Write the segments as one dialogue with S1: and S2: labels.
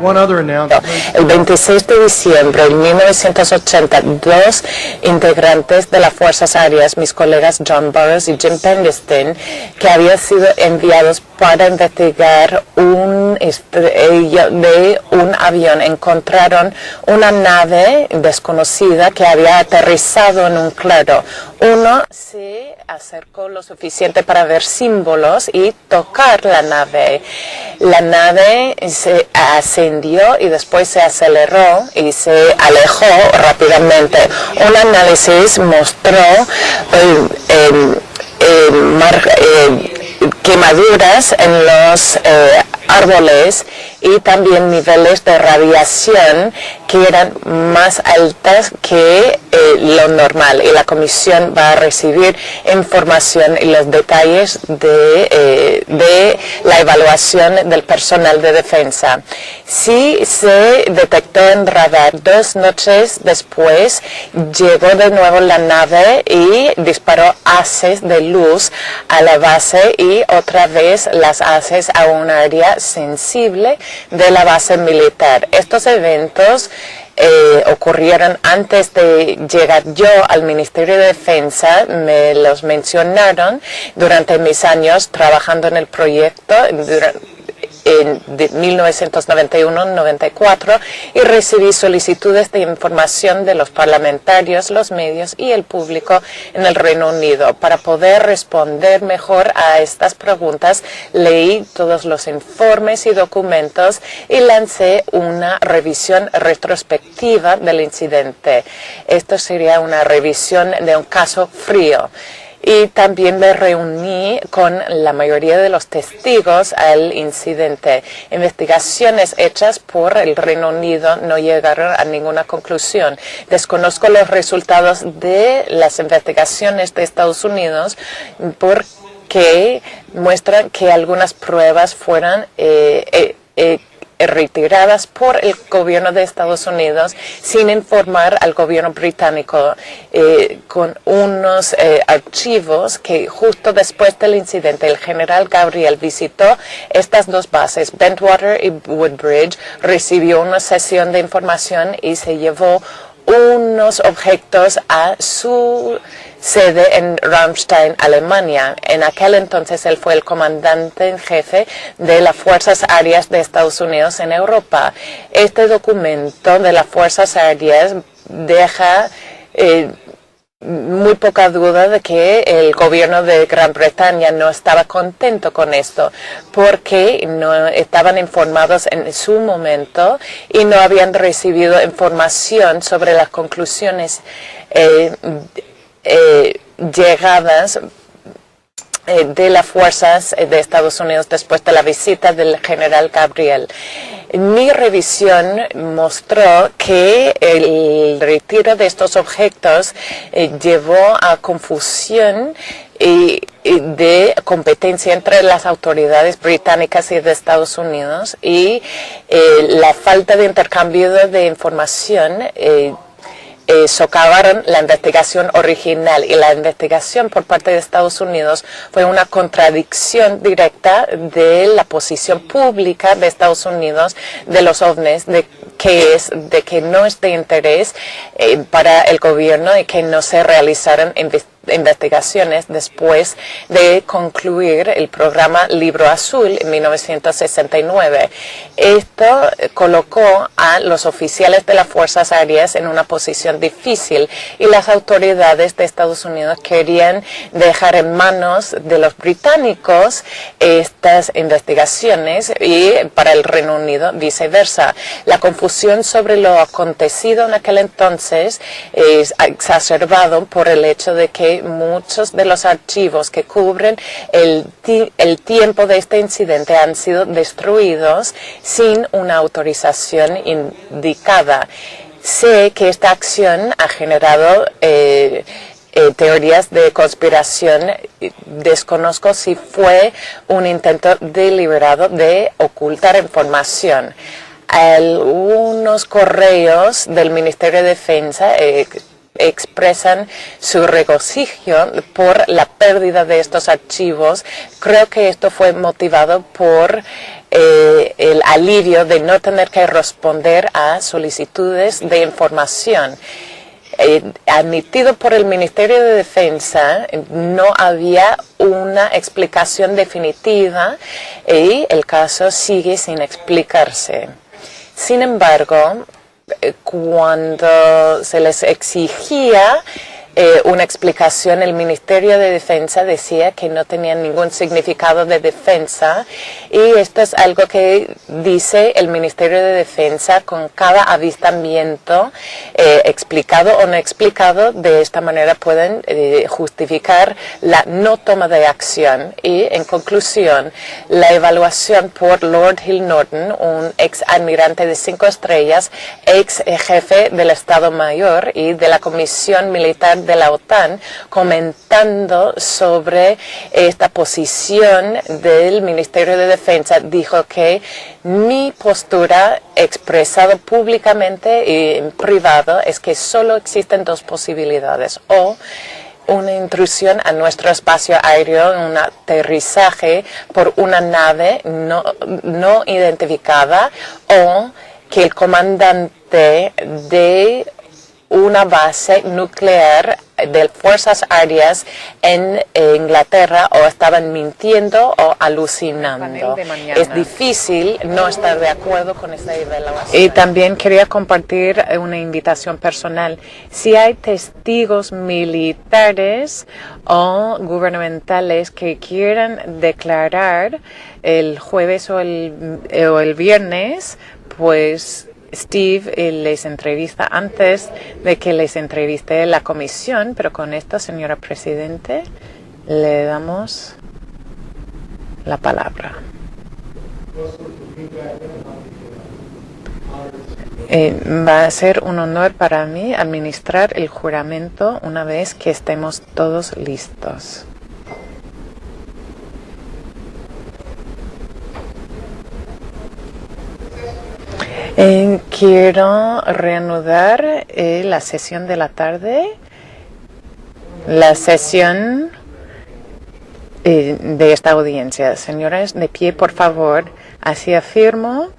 S1: One other announcement.
S2: El 26 de diciembre de 1982, integrantes de las Fuerzas Aéreas, mis colegas John Burroughs y Jim Penniston, que habían sido enviados para investigar un estrella de un avión, encontraron una nave desconocida que había aterrizado en un claro. Uno se acercó lo suficiente para ver símbolos y tocar la nave. La nave se ascendió y después se aceleró y se alejó rápidamente. Un análisis mostró quemaduras en los árboles y también niveles de radiación que eran más altas que lo normal, y la comisión va a recibir información y los detalles de la evaluación del personal de defensa. Sí se detectó en radar 2 noches después, llegó de nuevo la nave y disparó haces de luz a la base y otra vez las haces a un área sensible de la base militar. Estos eventos ocurrieron antes de llegar yo al Ministerio de Defensa. Me los mencionaron durante mis años trabajando en el proyecto en 1991-94 y recibí solicitudes de información de los parlamentarios, los medios y el público en el Reino Unido. Para poder responder mejor a estas preguntas, leí todos los informes y documentos y lancé una revisión retrospectiva del incidente. Esto sería una revisión de un caso frío. Y también me reuní con la mayoría de los testigos al incidente. Investigaciones hechas por el Reino Unido no llegaron a ninguna conclusión. Desconozco los resultados de las investigaciones de Estados Unidos porque muestran que algunas pruebas fueron retiradas por el gobierno de Estados Unidos sin informar al gobierno británico, con unos archivos que justo después del incidente el general Gabriel visitó estas dos bases, Bentwater y Woodbridge, recibió una sesión de información y se llevó unos objetos a su sede en Ramstein, Alemania. En aquel entonces él fue el comandante en jefe de las Fuerzas Aéreas de Estados Unidos en Europa. Este documento de las Fuerzas Aéreas deja muy poca duda de que el gobierno de Gran Bretaña no estaba contento con esto, porque no estaban informados en su momento y no habían recibido información sobre las conclusiones llegadas de las fuerzas de Estados Unidos después de la visita del general Gabriel. Mi revisión mostró que el retiro de estos objetos llevó a confusión y de competencia entre las autoridades británicas y de Estados Unidos, y la falta de intercambio de información socavaron la investigación original, y la investigación por parte de Estados Unidos fue una contradicción directa de la posición pública de Estados Unidos de los ovnis, de que no es de interés para el gobierno y que no se realizaron investigaciones después de concluir el programa Libro Azul en 1969. Esto colocó a los oficiales de las Fuerzas Aéreas en una posición difícil, y las autoridades de Estados Unidos querían dejar en manos de los británicos estas investigaciones, y para el Reino Unido viceversa. La confusión sobre lo acontecido en aquel entonces es exacerbado por el hecho de que muchos de los archivos que cubren el tiempo de este incidente han sido destruidos sin una autorización indicada. Sé que esta acción ha generado teorías de conspiración. Desconozco si fue un intento deliberado de ocultar información. Algunos correos del Ministerio de Defensa expresan su regocijo por la pérdida de estos archivos. Creo que esto fue motivado por el alivio de no tener que responder a solicitudes de información. Admitido por el Ministerio de Defensa, no había una explicación definitiva y el caso sigue sin explicarse. Sin embargo, cuando se les exigía una explicación, el Ministerio de Defensa decía que no tenía ningún significado de defensa, y esto es algo que dice el Ministerio de Defensa con cada avistamiento, explicado o no explicado. De esta manera pueden justificar la no toma de acción. Y en conclusión, la evaluación por Lord Hill Norton, un ex almirante de 5 estrellas, ex jefe del Estado Mayor y de la Comisión Militar de la OTAN, comentando sobre esta posición del Ministerio de Defensa, dijo que mi postura expresada públicamente y en privado es que solo existen 2 posibilidades: o una intrusión a nuestro espacio aéreo, un aterrizaje por una nave no identificada, o que el comandante de una base nuclear de fuerzas aéreas en Inglaterra o estaban mintiendo o alucinando. Es difícil no estar de acuerdo con esta evaluación. Y también quería compartir una invitación personal. Si hay testigos militares o gubernamentales que quieran declarar el jueves o el viernes, pues Steve les entrevista antes de que les entreviste la comisión, pero con esto, señora Presidente, le damos la palabra. Va a ser un honor para mí administrar el juramento una vez que estemos todos listos. Quiero reanudar la sesión de la tarde, la sesión de esta audiencia. Señoras, de pie, por favor. Así afirmo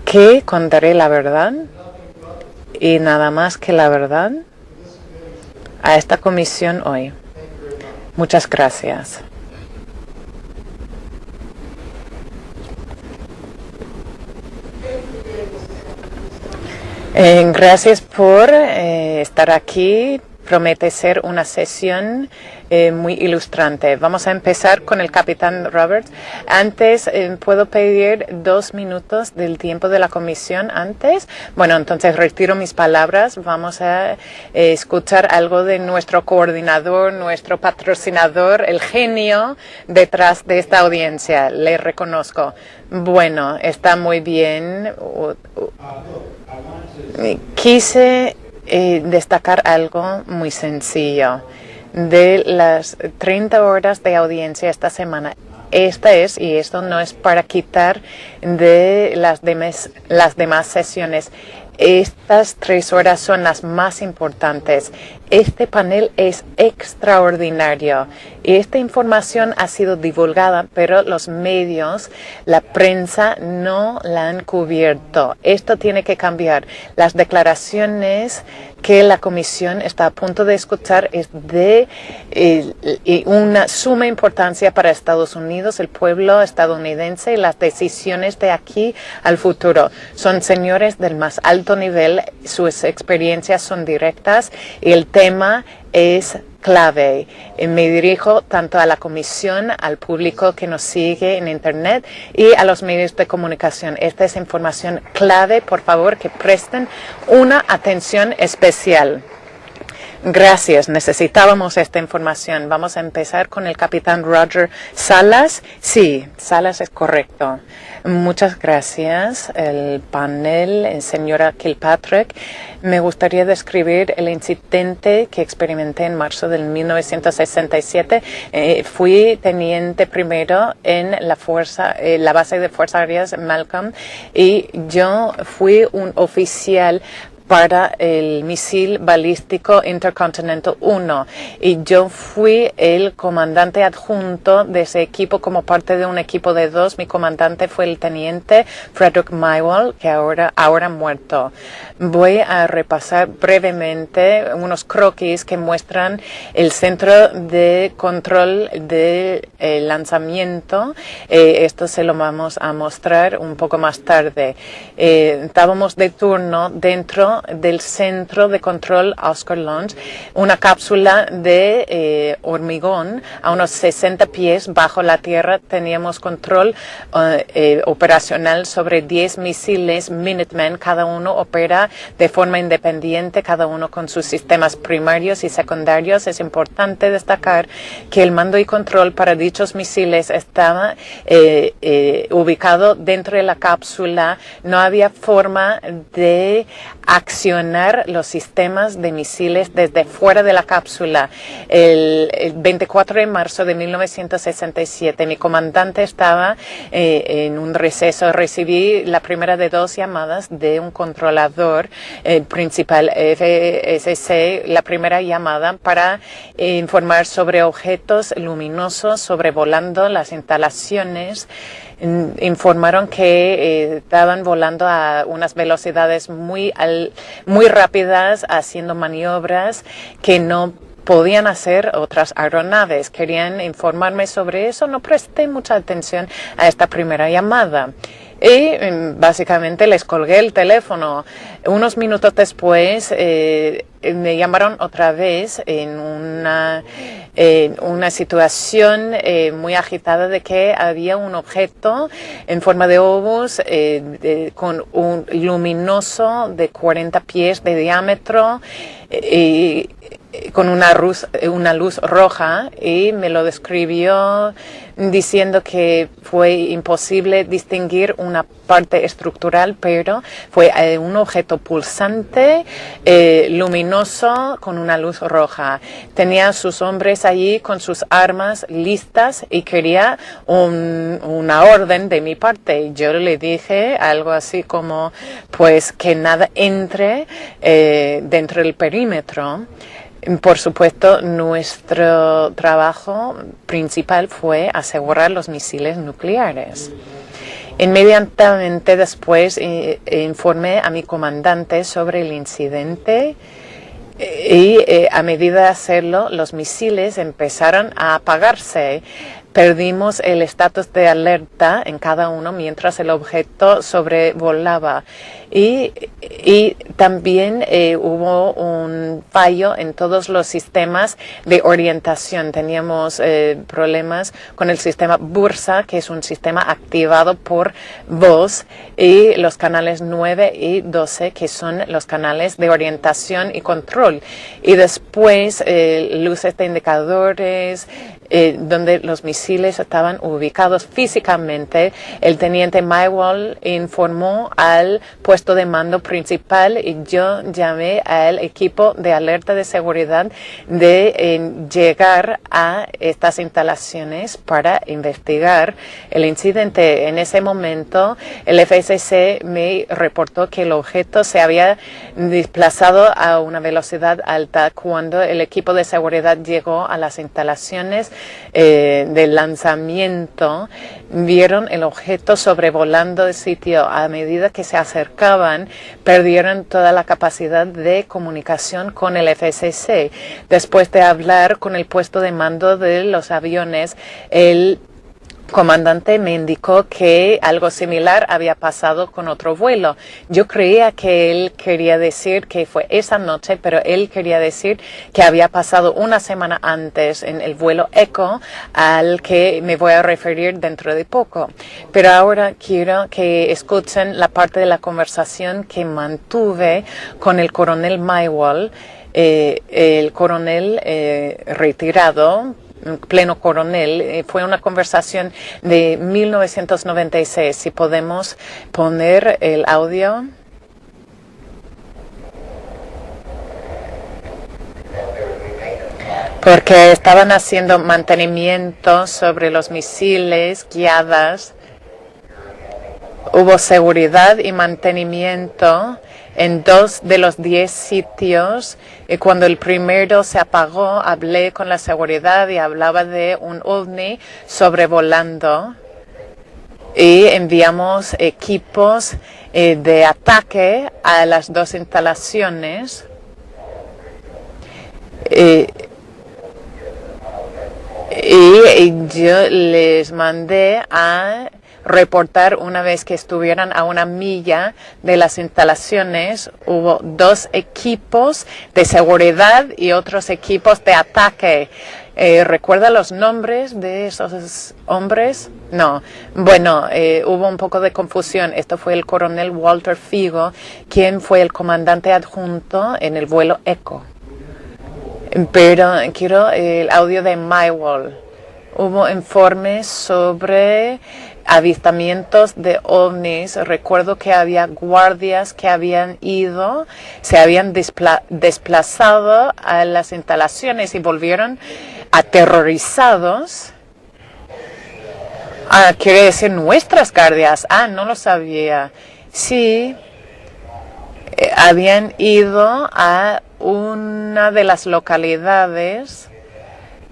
S2: que contaré la verdad y nada más que la verdad a esta comisión hoy. Muchas gracias. Gracias por estar aquí. Promete ser una sesión muy ilustrante. Vamos a empezar con el capitán Roberts. Antes, ¿puedo pedir 2 minutos del tiempo de la comisión antes? Bueno, entonces retiro mis palabras. Vamos a escuchar algo de nuestro coordinador, nuestro patrocinador, el genio detrás de esta audiencia. Le reconozco. Bueno, está muy bien. Quise destacar algo muy sencillo. De las 30 horas de audiencia esta semana, esta es, y esto no es para quitar de las demás sesiones, estas 3 horas son las más importantes. Este panel es extraordinario y esta información ha sido divulgada, pero los medios, la prensa, no la han cubierto. Esto tiene que cambiar. Las declaraciones que la comisión está a punto de escuchar es de una suma importancia para Estados Unidos, el pueblo estadounidense y las decisiones de aquí al futuro. Son señores del más alto nivel, sus experiencias son directas y el tema es clave. Me dirijo tanto a la comisión, al público que nos sigue en Internet y a los medios de comunicación. Esta es información clave. Por favor, que presten una atención especial. Gracias. Necesitábamos esta información. Vamos a empezar con el capitán Roger Salas. Sí, Salas es correcto. Muchas gracias. El panel, señora Kilpatrick. Me gustaría describir el incidente que experimenté en marzo del 1967. Fui teniente primero en la base de Fuerzas Aéreas Malcolm y yo fui un oficial para el misil balístico Intercontinental 1 y yo fui el comandante adjunto de ese equipo como parte de un equipo de 2. Mi comandante fue el teniente Frederick Mywall, que ahora muerto. Voy a repasar brevemente unos croquis que muestran el centro de control de lanzamiento. Esto se lo vamos a mostrar un poco más tarde. Estábamos de turno dentro del centro de control Oscar Launch, una cápsula de hormigón a unos 60 pies bajo la tierra. Teníamos control operacional sobre 10 misiles Minuteman. Cada uno opera de forma independiente, cada uno con sus sistemas primarios y secundarios. Es importante destacar que el mando y control para dichos misiles estaba ubicado dentro de la cápsula. No había forma de accionar los sistemas de misiles desde fuera de la cápsula. El 24 de marzo de 1967, mi comandante estaba en un receso. Recibí la primera de 2 llamadas de un controlador principal FSC. La primera llamada para informar sobre objetos luminosos sobrevolando las instalaciones. Informaron que estaban volando a unas velocidades muy rápidas, haciendo maniobras que no podían hacer otras aeronaves. Querían informarme sobre eso. No presté mucha atención a esta primera llamada. Y básicamente les colgué el teléfono. Unos minutos después me llamaron otra vez en una situación muy agitada de que había un objeto en forma de obús con un luminoso de 40 pies de diámetro y con una luz roja, y me lo describió diciendo que fue imposible distinguir una parte estructural, pero fue un objeto pulsante, luminoso, con una luz roja. Tenía a sus hombres allí con sus armas listas y quería una orden de mi parte. Yo le dije algo así como, pues, que nada entre dentro del perímetro. Por supuesto, nuestro trabajo principal fue asegurar los misiles nucleares. Inmediatamente después informé a mi comandante sobre el incidente y a medida de hacerlo, los misiles empezaron a apagarse. Perdimos el estatus de alerta en cada uno mientras el objeto sobrevolaba. Y también hubo un fallo en todos los sistemas de orientación. Teníamos problemas con el sistema Bursa, que es un sistema activado por voz, y los canales 9 y 12, que son los canales de orientación y control. Y después luces de indicadores, donde los misiles estaban ubicados físicamente. El teniente Mywall informó al puesto de mando principal y yo llamé al equipo de alerta de seguridad de llegar a estas instalaciones para investigar el incidente. En ese momento, el FSC me reportó que el objeto se había desplazado a una velocidad alta. Cuando el equipo de seguridad llegó a las instalaciones del lanzamiento, vieron el objeto sobrevolando el sitio. A medida que se acercaban, perdieron toda la capacidad de comunicación con el FSC. Después de hablar con el puesto de mando de los aviones, el comandante me indicó que algo similar había pasado con otro vuelo. Yo creía que él quería decir que fue esa noche, pero él quería decir que había pasado una semana antes en el vuelo ECO, al que me voy a referir dentro de poco. Pero ahora quiero que escuchen la parte de la conversación que mantuve con el coronel Mywall, el coronel retirado, pleno coronel. Fue una conversación de 1996. Si podemos poner el audio. Porque estaban haciendo mantenimiento sobre los misiles guiadas. Hubo seguridad y mantenimiento En 2 de los 10 sitios, cuando el primero se apagó, hablé con la seguridad y hablaba de un ovni sobrevolando. Y enviamos equipos de ataque a las 2 instalaciones. Y yo les mandé a reportar una vez que estuvieran a 1 milla de las instalaciones. Hubo 2 equipos de seguridad y otros equipos de ataque. ¿Recuerda los nombres de esos hombres? No. Bueno, hubo un poco de confusión. Esto fue el coronel Walter Figo, quien fue el comandante adjunto en el vuelo ECHO. Pero quiero el audio de Mywall. Hubo informes sobre avistamientos de ovnis. Recuerdo que había guardias que habían ido, se habían desplazado a las instalaciones y volvieron aterrorizados. Quiere decir nuestras guardias. No lo sabía. Sí, habían ido a una de las localidades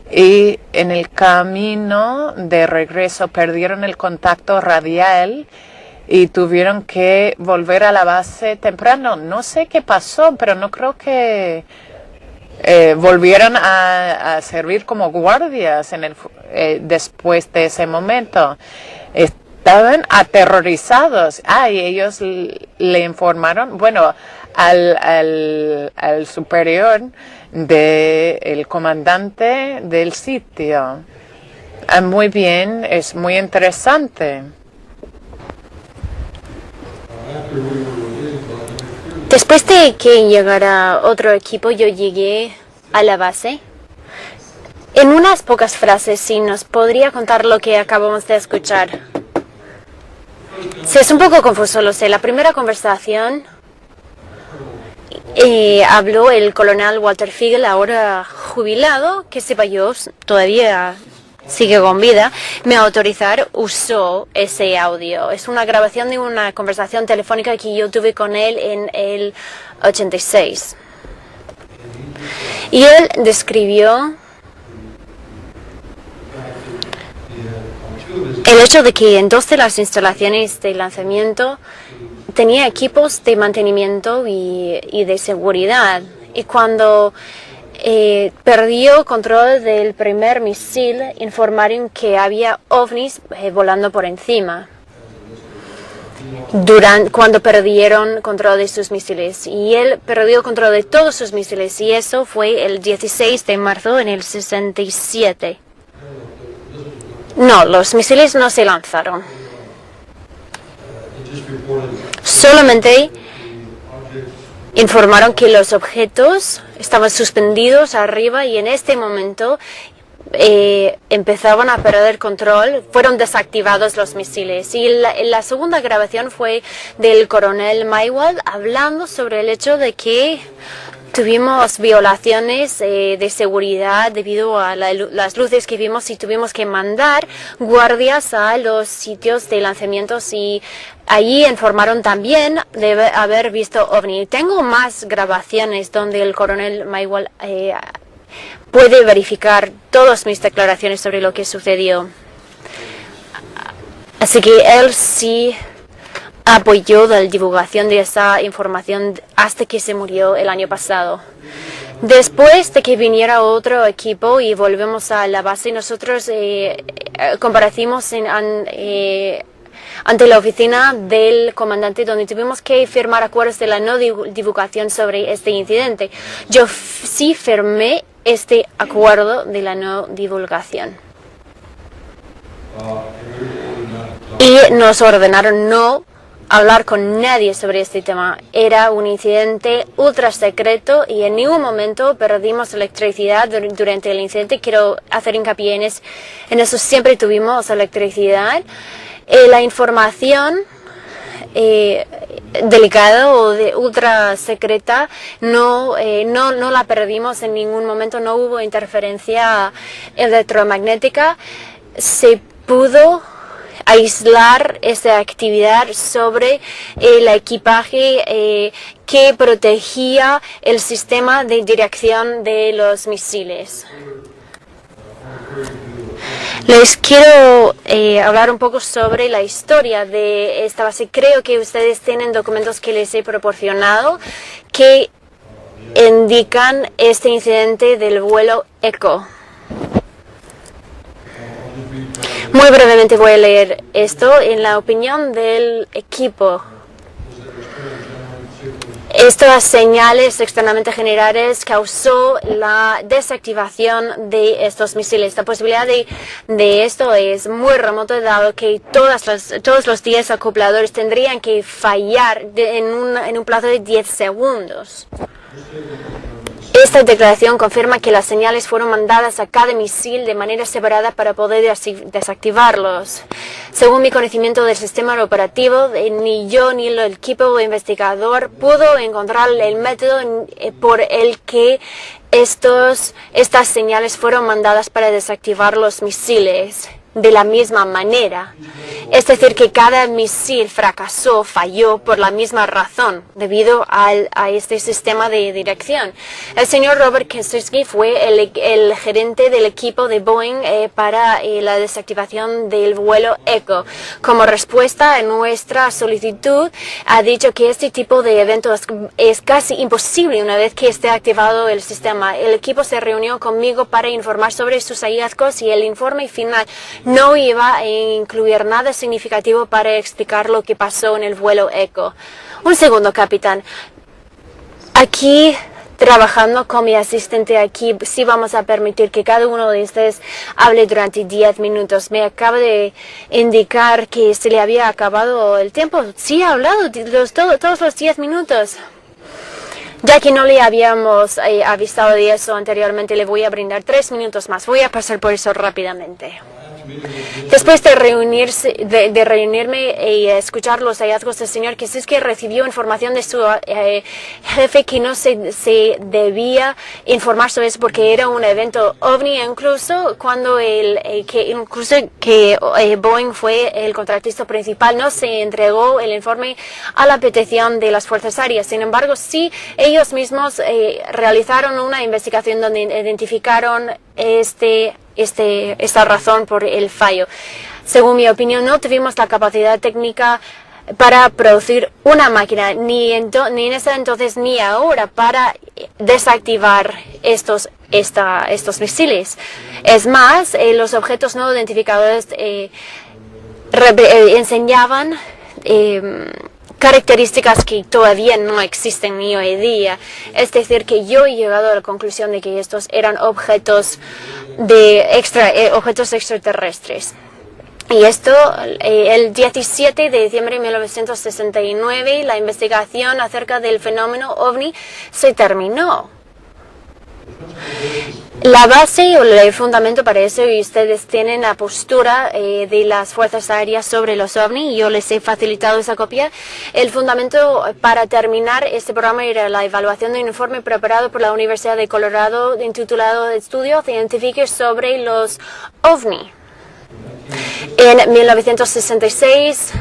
S2: y en el camino de regreso perdieron el contacto radial y tuvieron que volver a la base temprano. No sé qué pasó, pero no creo que volvieron a servir como guardias después de ese momento. Estaban aterrorizados. Y ellos le informaron, bueno, al superior del comandante del sitio. Muy bien, es muy interesante.
S3: Después de que llegara otro equipo, yo llegué a la base. En unas pocas frases, si nos podría contar lo que acabamos de escuchar. Sí, es un poco confuso, lo sé. La primera conversación habló el coronel Walter Figo, ahora jubilado, que sepa yo, todavía sigue con vida. Me autorizar, usó ese audio. Es una grabación de una conversación telefónica que yo tuve con él en el 86. Y él describió el hecho de que en 2 de las instalaciones de lanzamiento tenía equipos de mantenimiento y de seguridad. Y cuando perdió control del primer misil, informaron que había ovnis volando por encima. Cuando perdieron control de sus misiles. Y él perdió control de todos sus misiles. Y eso fue el 16 de marzo en el 67. No, los misiles no se lanzaron. Solamente informaron que los objetos estaban suspendidos arriba y en este momento empezaban a perder control, fueron desactivados los misiles. Y la segunda grabación fue del coronel Mywall hablando sobre el hecho de que tuvimos violaciones de seguridad debido a las luces que vimos y tuvimos que mandar guardias a los sitios de lanzamientos y allí informaron también de haber visto ovni. Tengo más grabaciones donde el coronel Mywall puede verificar todas mis declaraciones sobre lo que sucedió. Así que él sí apoyó la divulgación de esa información hasta que se murió el año pasado. Después de que viniera otro equipo y volvemos a la base, nosotros comparecimos ante la oficina del comandante donde tuvimos que firmar acuerdos de la no divulgación sobre este incidente. Yo sí firmé este acuerdo de la no divulgación. Y nos ordenaron no hablar con nadie sobre este tema. Era un incidente ultra secreto y en ningún momento perdimos electricidad durante el incidente. Quiero hacer hincapié en eso. Siempre tuvimos electricidad. La información delicada o de ultra secreta no la perdimos en ningún momento. No hubo interferencia electromagnética. Se pudo aislar esta actividad sobre el equipaje que protegía el sistema de dirección de los misiles. Les quiero hablar un poco sobre la historia de esta base. Creo que ustedes tienen documentos que les he proporcionado que indican este incidente del vuelo ECHO. Muy brevemente voy a leer esto. En la opinión del equipo, estas señales externamente generadas causó la desactivación de estos misiles. La posibilidad de esto es muy remota, dado que todos los 10 acopladores tendrían que fallar en un plazo de 10 segundos. Esta declaración confirma que las señales fueron mandadas a cada misil de manera separada para poder desactivarlos. Según mi conocimiento del sistema operativo, ni yo ni el equipo investigador pudo encontrar el método por el que estas señales fueron mandadas para desactivar los misiles de la misma manera. Es decir, que cada misil falló por la misma razón, debido a este sistema de dirección. El señor Robert Kosicki fue el gerente del equipo de Boeing para la desactivación del vuelo ECHO. Como respuesta a nuestra solicitud, ha dicho que este tipo de eventos es casi imposible una vez que esté activado el sistema. El equipo se reunió conmigo para informar sobre sus hallazgos y el informe final no iba a incluir nada significativo para explicar lo que pasó en el vuelo ECHO. Un segundo, capitán. Aquí, trabajando con mi asistente aquí, sí vamos a permitir que cada uno de ustedes hable durante 10 minutos. Me acaba de indicar que se le había acabado el tiempo. Sí, ha hablado todos los 10 minutos. Ya que no le habíamos avisado de eso anteriormente, le voy a brindar 3 minutos más. Voy a pasar por eso rápidamente. Después de reunirme y escuchar los hallazgos del señor Kosicki, recibió información de su jefe que no se debía informar sobre eso porque era un evento OVNI, incluso cuando Boeing fue el contratista principal, no se entregó el informe a la petición de las fuerzas aéreas. Sin embargo, sí, ellos mismos realizaron una investigación donde identificaron esta razón por el fallo. Según mi opinión, no tuvimos la capacidad técnica para producir una máquina, ni en ese entonces ni ahora, para desactivar estos misiles. Es más, los objetos no identificados enseñaban características que todavía no existen ni hoy día. Es decir, que yo he llegado a la conclusión de que estos eran objetos extraterrestres. Y esto, el 17 de diciembre de 1969, la investigación acerca del fenómeno OVNI se terminó. La base o el fundamento para eso, y ustedes tienen la postura de las fuerzas aéreas sobre los OVNI, y yo les he facilitado esa copia. El fundamento para terminar este programa era la evaluación de un informe preparado por la Universidad de Colorado intitulado Estudios Científicos sobre los OVNI. En 1966,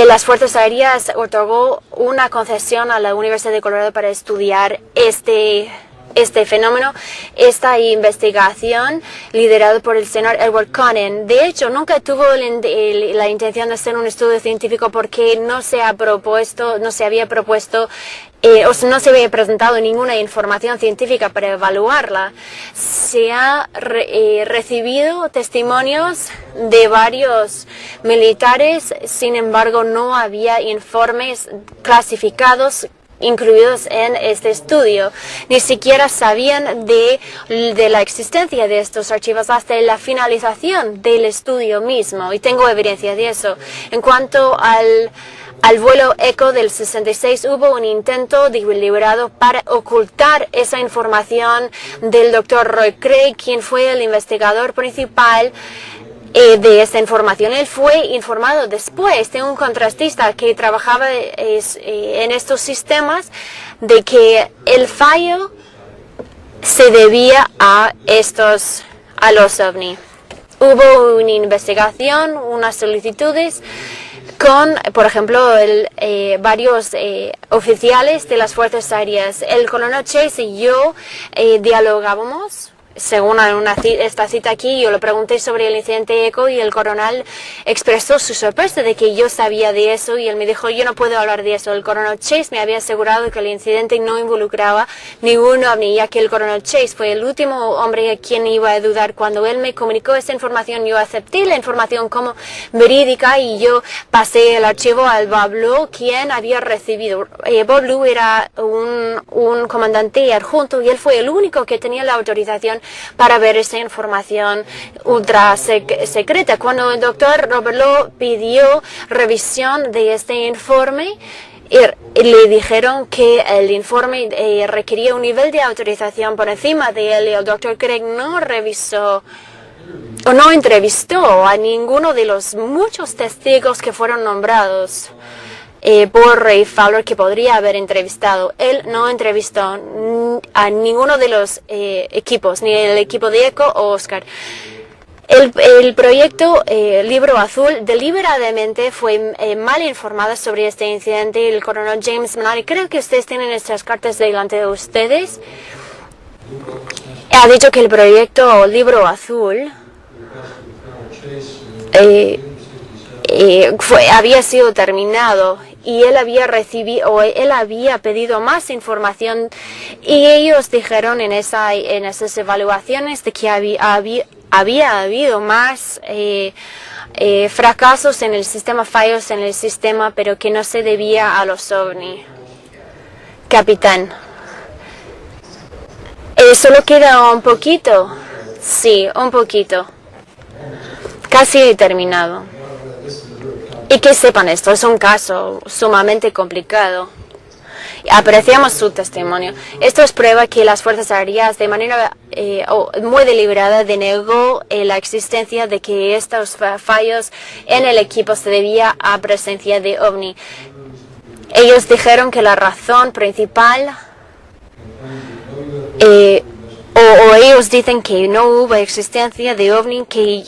S3: las fuerzas aéreas otorgó una concesión a la Universidad de Colorado para estudiar este fenómeno, esta investigación liderada por el señor Edward Conant. De hecho, nunca tuvo la intención de hacer un estudio científico porque no se había presentado ninguna información científica para evaluarla. Se ha recibido testimonios de varios militares, sin embargo, no había informes clasificados incluidos en este estudio. Ni siquiera sabían de la existencia de estos archivos hasta la finalización del estudio mismo, y tengo evidencia de eso. En cuanto al vuelo ECHO del 66, hubo un intento deliberado para ocultar esa información del Dr. Roy Craig, quien fue el investigador principal de esta información. Él fue informado después de un contratista que trabajaba en estos sistemas de que el fallo se debía a los OVNI. hubo una investigación, unas solicitudes con, por ejemplo, varios oficiales de las Fuerzas Aéreas. El coronel Chase y yo dialogábamos. Según esta cita aquí, yo le pregunté sobre el incidente ECHO y el coronel expresó su sorpresa de que yo sabía de eso y él me dijo, yo no puedo hablar de eso. El coronel Chase me había asegurado que el incidente no involucraba ningún ovni, ya que el coronel Chase fue el último hombre a quien iba a dudar. Cuando él me comunicó esa información, yo acepté la información como verídica y yo pasé el archivo al Bob Lowe, quien había recibido. Bob Lowe era un comandante adjunto y él fue el único que tenía la autorización para ver esa información ultra secreta. Cuando el doctor Robert Lowe pidió revisión de este informe, le dijeron que el informe requería un nivel de autorización por encima de él y el doctor Craig no revisó o no entrevistó a ninguno de los muchos testigos que fueron nombrados por Ray Fowler que podría haber entrevistado. Él no entrevistó a ninguno de los equipos, ni el equipo de ECHO o Oscar. El proyecto Libro Azul deliberadamente fue mal informado sobre este incidente. El coronel James Maloney, creo que ustedes tienen estas cartas delante de ustedes, ha dicho que el proyecto Libro Azul había sido terminado y él había pedido más información y ellos dijeron en esas evaluaciones de que había habido más fracasos en el sistema, fallos en el sistema, pero que no se debía a los ovni. Capitán, ¿solo queda un poquito? Sí, un poquito. Casi terminado. Y que sepan esto, es un caso sumamente complicado. Apreciamos su testimonio. Esto es prueba que las Fuerzas Aéreas de manera muy deliberada denegó la existencia de que estos fallos en el equipo se debía a presencia de ovni. Ellos dijeron que la razón principal o ellos dicen que no hubo existencia de ovni que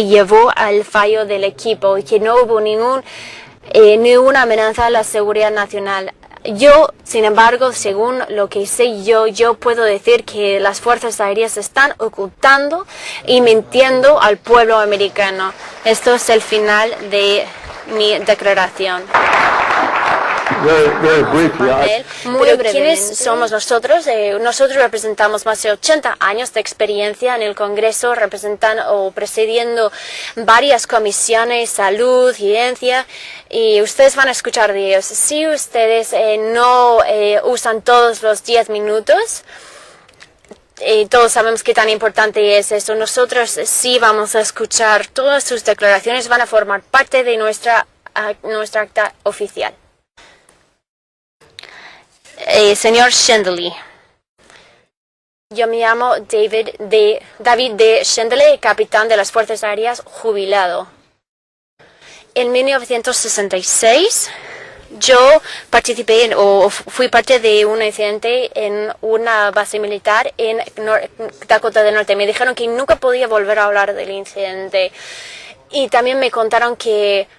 S3: llevó al fallo del equipo y que no hubo ninguna amenaza a la seguridad nacional. Yo, sin embargo, según lo que sé yo puedo decir que las Fuerzas Aéreas están ocultando y mintiendo al pueblo americano. Esto es el final de mi declaración. Muy brevemente. ¿Quiénes somos nosotros? Nosotros representamos más de 80 años de experiencia en el Congreso, representando o presidiendo varias comisiones, salud, ciencia, y ustedes van a escuchar de ellos. Si ustedes no usan todos los 10 minutos, todos sabemos qué tan importante es esto. Nosotros sí vamos a escuchar todas sus declaraciones, van a formar parte de nuestra acta oficial. Señor Shendley. Yo me llamo David D. Shendley, capitán de las Fuerzas Aéreas, jubilado. En 1966, yo participé o fui parte de un incidente en una base militar en Dakota del Norte. Me dijeron que nunca podía volver a hablar del incidente. Y también me contaron que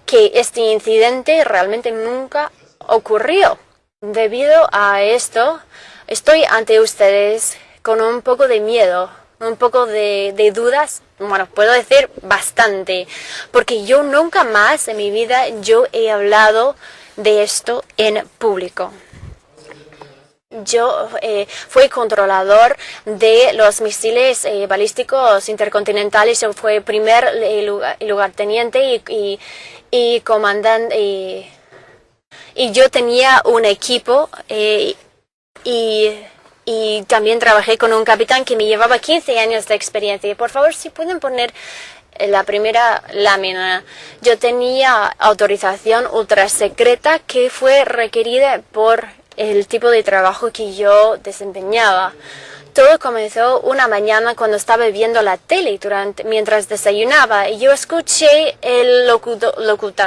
S3: este incidente realmente nunca ocurrió. Debido a esto, estoy ante ustedes con un poco de miedo, un poco de dudas, bueno, puedo decir bastante, porque yo nunca más en mi vida yo he hablado de esto en público. Yo fui controlador de los misiles balísticos intercontinentales, yo fui primer lugarteniente y comandante. Y yo tenía un equipo y también trabajé con un capitán que me llevaba 15 años de experiencia. Por favor, si pueden poner la primera lámina. Yo tenía autorización ultra secreta que fue requerida por el tipo de trabajo que yo desempeñaba. Todo comenzó una mañana cuando estaba viendo la tele mientras desayunaba y yo escuché el locutor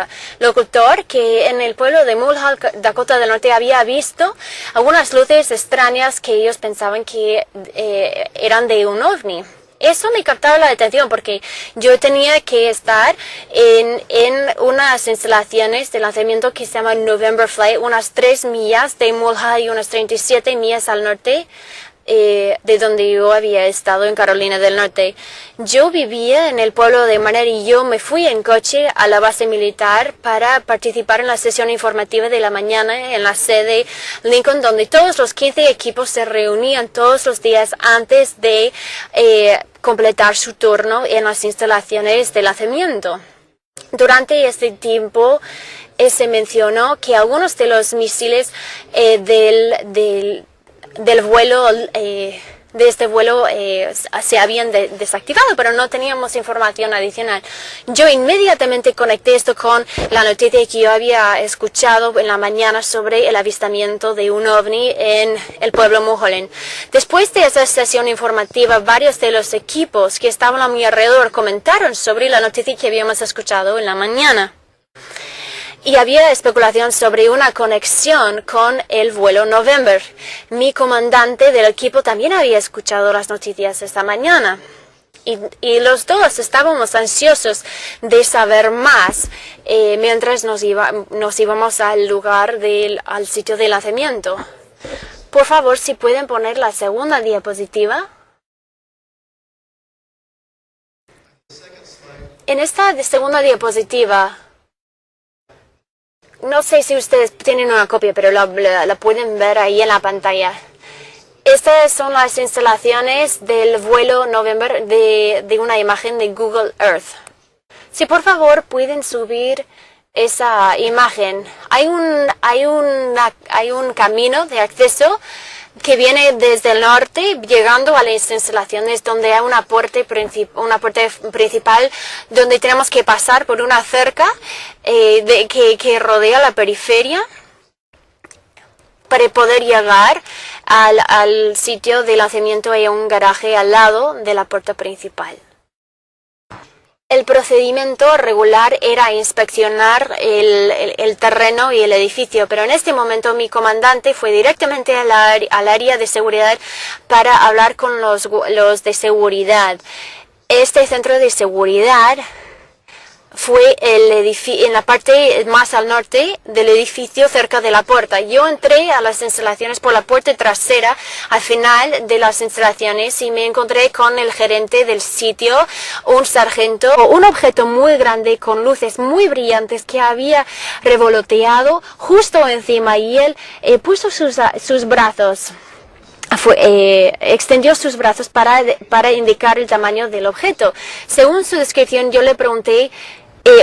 S3: que en el pueblo de Mulhall, Dakota del Norte, había visto algunas luces extrañas que ellos pensaban que eran de un ovni. Eso me captaba la atención porque yo tenía que estar en unas instalaciones de lanzamiento que se llaman November Flight, unas 3 millas de Mulha y unas 37 millas al norte de donde yo había estado en Carolina del Norte. Yo vivía en el pueblo de Manner y yo me fui en coche a la base militar para participar en la sesión informativa de la mañana en la sede Lincoln, donde todos los 15 equipos se reunían todos los días antes de completar su turno en las instalaciones de lanzamiento. Durante este tiempo se mencionó que algunos de los misiles del vuelo, de este vuelo se habían desactivado, pero no teníamos información adicional. Yo inmediatamente conecté esto con la noticia que yo había escuchado en la mañana sobre el avistamiento de un ovni en el pueblo Mulholland. Después de esa sesión informativa, varios de los equipos que estaban a mi alrededor comentaron sobre la noticia que habíamos escuchado en la mañana. Y había especulación sobre una conexión con el vuelo November. Mi comandante del equipo también había escuchado las noticias esta mañana. Y los dos estábamos ansiosos de saber más mientras nos íbamos al lugar al sitio de lanzamiento. Por favor, si pueden poner la segunda diapositiva. En esta segunda diapositiva, no sé si ustedes tienen una copia, pero la pueden ver ahí en la pantalla. Estas son las instalaciones del vuelo November de una imagen de Google Earth. Si por favor pueden subir esa imagen. Hay un camino de acceso que viene desde el norte, llegando a las instalaciones donde hay una puerta principal donde tenemos que pasar por una cerca que rodea la periferia para poder llegar al sitio de lanzamiento. Hay un garaje al lado de la puerta principal. El procedimiento regular era inspeccionar el terreno y el edificio, pero en este momento mi comandante fue directamente al área de seguridad para hablar con los de seguridad. Este centro de seguridad fue en la parte más al norte del edificio, cerca de la puerta. Yo entré a las instalaciones por la puerta trasera al final de las instalaciones y me encontré con el gerente del sitio, un sargento, un objeto muy grande con luces muy brillantes que había revoloteado justo encima, y él puso sus brazos. Extendió sus brazos para indicar el tamaño del objeto. Según su descripción, yo le pregunté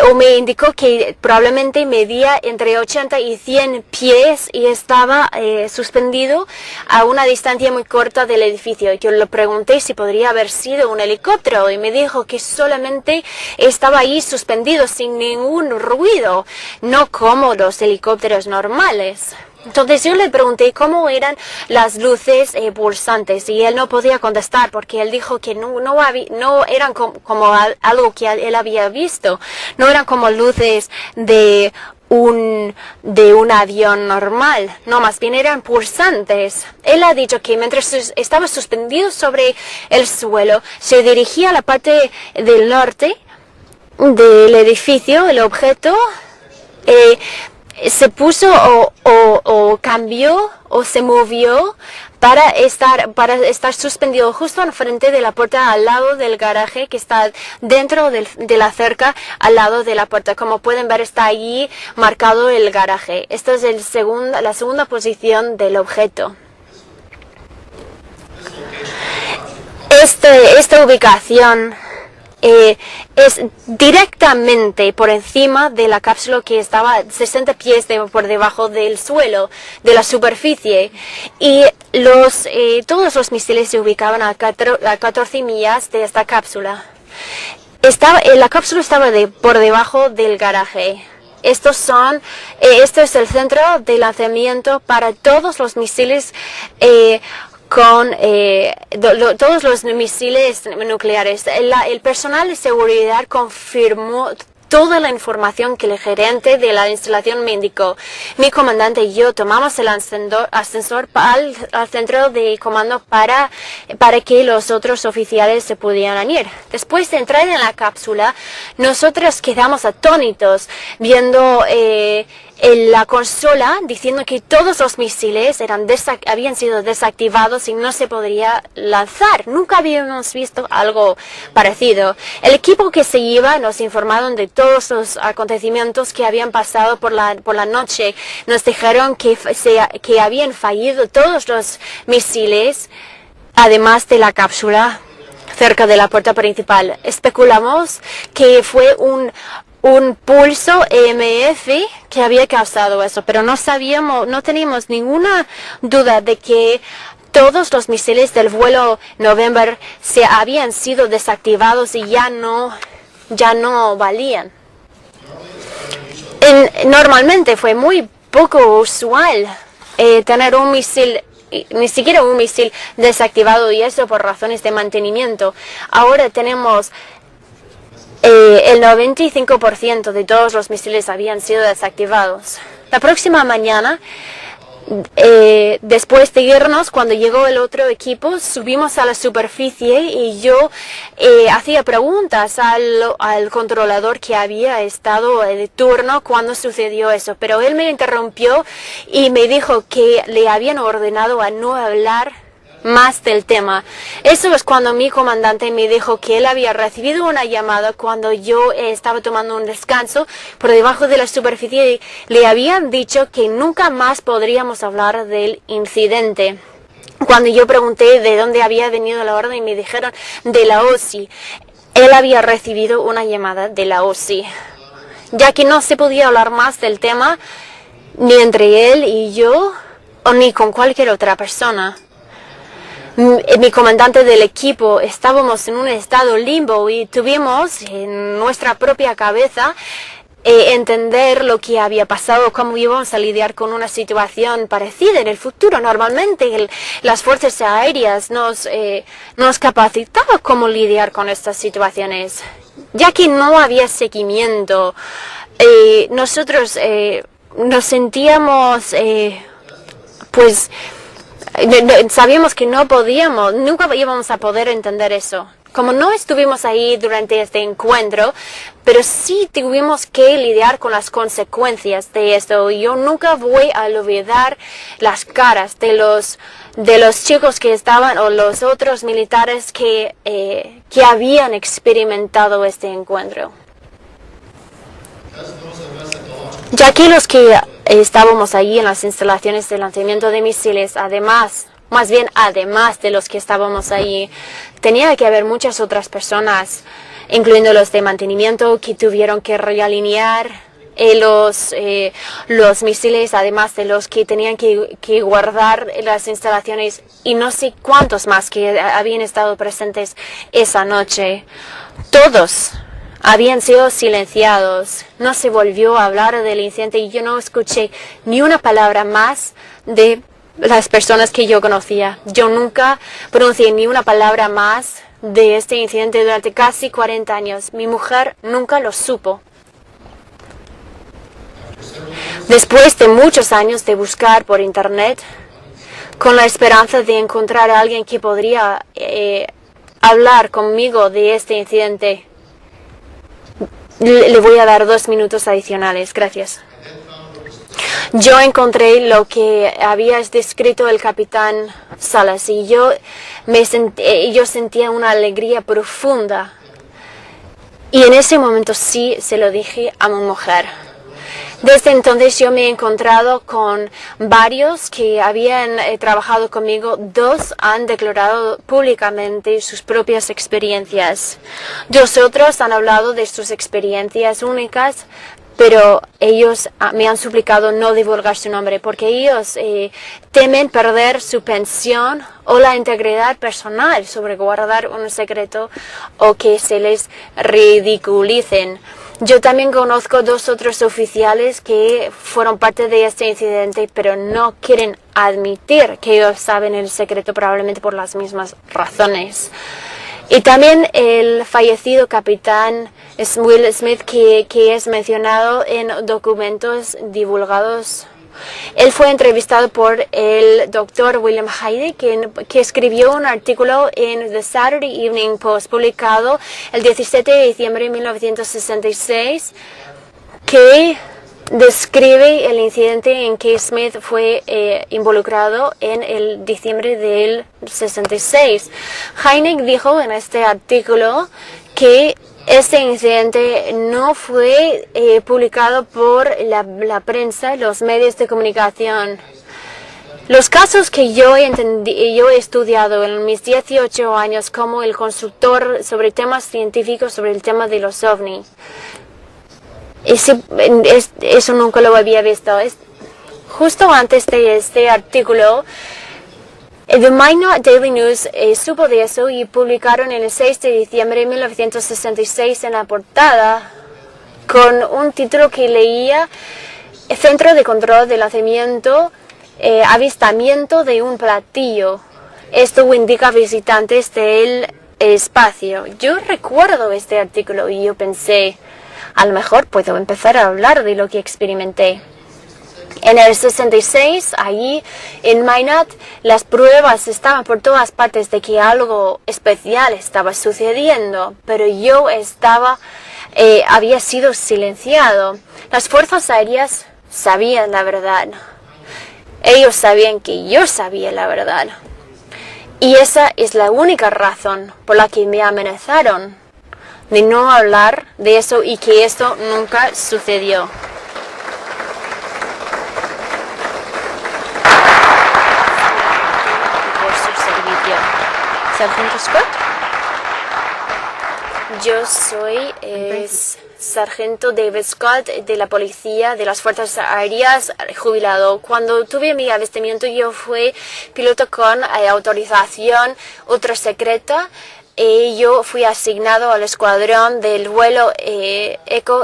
S3: o me indicó que probablemente medía entre 80 y 100 pies y estaba suspendido a una distancia muy corta del edificio. Yo le pregunté si podría haber sido un helicóptero y me dijo que solamente estaba ahí suspendido sin ningún ruido, no como los helicópteros normales. Entonces yo le pregunté cómo eran las luces pulsantes y él no podía contestar porque él dijo que no eran como algo que él había visto, no eran como luces de un avión normal, no, más bien eran pulsantes. Él ha dicho que mientras estaba suspendido sobre el suelo, se dirigía a la parte del norte del edificio, el objeto se puso o cambió o se movió para estar suspendido justo al frente de la puerta, al lado del garaje que está dentro de la cerca, al lado de la puerta. Como pueden ver, está allí marcado el garaje. Esta es la segunda posición del objeto. Esta ubicación es directamente por encima de la cápsula que estaba 60 pies por debajo del suelo, de la superficie, y todos los misiles se ubicaban a 14 millas de esta cápsula. La cápsula estaba por debajo del garaje. Este es el centro de lanzamiento para todos los misiles todos los misiles nucleares. El personal de seguridad confirmó toda la información que el gerente de la instalación me indicó. Mi comandante y yo tomamos el ascensor al centro de comando para que los otros oficiales se pudieran ir. Después de entrar en la cápsula, nosotros quedamos atónitos viendo en la consola diciendo que todos los misiles habían sido desactivados y no se podría lanzar. Nunca habíamos visto algo parecido. El equipo que se iba nos informaron de todos los acontecimientos que habían pasado por la noche. Nos dijeron que habían fallido todos los misiles, además de la cápsula cerca de la puerta principal. Especulamos que fue un pulso EMF que había causado eso, pero no teníamos ninguna duda de que todos los misiles del vuelo November se habían sido desactivados y ya no valían. Normalmente fue muy poco usual tener un misil, ni siquiera un misil desactivado, y eso por razones de mantenimiento. Ahora tenemos el 95% de todos los misiles habían sido desactivados. La próxima mañana, después de irnos, cuando llegó el otro equipo, subimos a la superficie y yo hacía preguntas al controlador que había estado de turno cuando sucedió eso. Pero él me interrumpió y me dijo que le habían ordenado a no hablar más del tema. Eso es cuando mi comandante me dijo que él había recibido una llamada cuando yo estaba tomando un descanso por debajo de la superficie. Le habían dicho que nunca más podríamos hablar del incidente. Cuando yo pregunté de dónde había venido la orden, me dijeron de la OSI. Él había recibido una llamada de la OSI, ya que no se podía hablar más del tema ni entre él y yo o ni con cualquier otra persona. Mi comandante del equipo estábamos en un estado limbo y tuvimos en nuestra propia cabeza entender lo que había pasado, cómo íbamos a lidiar con una situación parecida en el futuro. Normalmente las fuerzas aéreas nos capacitaban cómo lidiar con estas situaciones, ya que no había seguimiento. Nosotros nos sentíamos sabíamos que nunca íbamos a poder entender eso. Como no estuvimos ahí durante este encuentro, pero sí tuvimos que lidiar con las consecuencias de esto. Yo nunca voy a olvidar las caras de los chicos que estaban, o los otros militares que habían experimentado este encuentro. Ya que los que estábamos allí en las instalaciones de lanzamiento de misiles, además de los que estábamos allí, tenía que haber muchas otras personas, incluyendo los de mantenimiento, que tuvieron que realinear los misiles, además de los que tenían que guardar las instalaciones, y no sé cuántos más que habían estado presentes esa noche. Todos habían sido silenciados. No se volvió a hablar del incidente y yo no escuché ni una palabra más de las personas que yo conocía. Yo nunca pronuncié ni una palabra más de este incidente durante casi 40 años. Mi mujer nunca lo supo. Después de muchos años de buscar por internet, con la esperanza de encontrar a alguien que podría hablar conmigo de este incidente, le voy a dar 2 minutos adicionales. Gracias. Yo encontré lo que había descrito el capitán Salas y yo sentía una alegría profunda. Y en ese momento sí se lo dije a mi mujer. Desde entonces yo me he encontrado con varios que habían trabajado conmigo. 2 han declarado públicamente sus propias experiencias. 2 otros han hablado de sus experiencias únicas, pero ellos me han suplicado no divulgar su nombre porque ellos temen perder su pensión o la integridad personal sobre guardar un secreto o que se les ridiculicen. Yo también conozco 2 otros oficiales que fueron parte de este incidente, pero no quieren admitir que ellos saben el secreto, probablemente por las mismas razones. Y también el fallecido capitán Will Smith, que es mencionado en documentos divulgados. Él fue entrevistado por el doctor William Hyde, que escribió un artículo en The Saturday Evening Post, publicado el 17 de diciembre de 1966, que describe el incidente en que Smith fue involucrado en el diciembre del 66. Hynek dijo en este artículo que este incidente no fue publicado por la prensa, los medios de comunicación. Los casos que yo he estudiado en mis 18 años como el consultor sobre temas científicos, sobre el tema de los ovni, eso nunca lo había visto. Justo antes de este artículo, The Minot Daily News supo de eso y publicaron el 6 de diciembre de 1966 en la portada con un título que leía Centro de Control de Lanzamiento, avistamiento de un platillo. Esto indica visitantes del espacio. Yo recuerdo este artículo y yo pensé, a lo mejor puedo empezar a hablar de lo que experimenté. En el 66, allí en Minot, las pruebas estaban por todas partes de que algo especial estaba sucediendo, pero yo había sido silenciado. Las fuerzas aéreas sabían la verdad. Ellos sabían que yo sabía la verdad. Y esa es la única razón por la que me amenazaron de no hablar de eso y que esto nunca sucedió. ¿Sargento Scott? Yo soy Sargento David Scott de la Policía de las Fuerzas Aéreas, jubilado. Cuando tuve mi avistamiento yo fui piloto con autorización ultra secreta. Yo fui asignado al escuadrón del vuelo ECO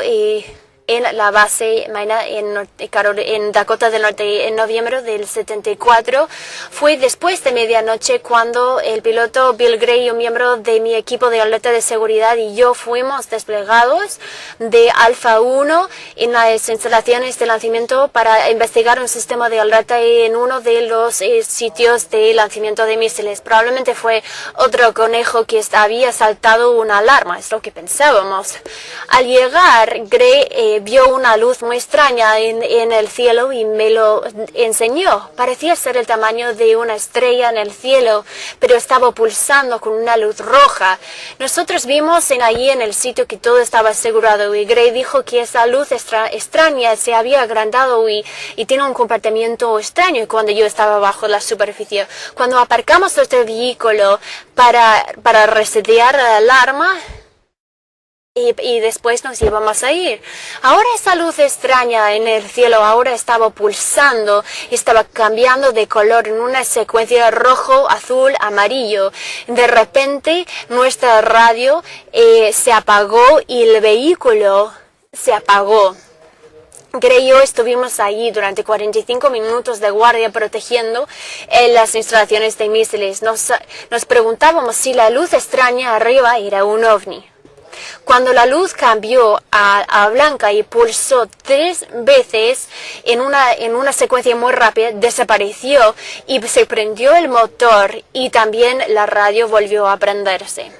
S3: en la base Minot en Dakota del Norte en noviembre del 74. Fue después de medianoche cuando el piloto Bill Gray, un miembro de mi equipo de alerta de seguridad, y yo fuimos desplegados de Alpha 1 en las instalaciones de lanzamiento para investigar un sistema de alerta en uno de los sitios de lanzamiento de misiles. Probablemente fue otro conejo que había saltado una alarma, es lo que pensábamos. Al llegar, Gray vio una luz muy extraña en el cielo y me lo enseñó. Parecía ser el tamaño de una estrella en el cielo, pero estaba pulsando con una luz roja. Nosotros vimos allí en el sitio que todo estaba asegurado y Gray dijo que esa luz extraña se había agrandado y tiene un comportamiento extraño cuando yo estaba bajo la superficie. Cuando aparcamos nuestro vehículo para resetear la alarma, y después nos íbamos a ir. Ahora esa luz extraña en el cielo ahora estaba pulsando, estaba cambiando de color en una secuencia rojo, azul, amarillo. De repente nuestra radio se apagó y el vehículo se apagó. Gray y yo estuvimos allí durante 45 minutos de guardia protegiendo las instalaciones de misiles. Nos preguntábamos si la luz extraña arriba era un ovni. Cuando la luz cambió a blanca y pulsó 3 veces en una secuencia muy rápida, desapareció y se prendió el motor y también la radio volvió a prenderse.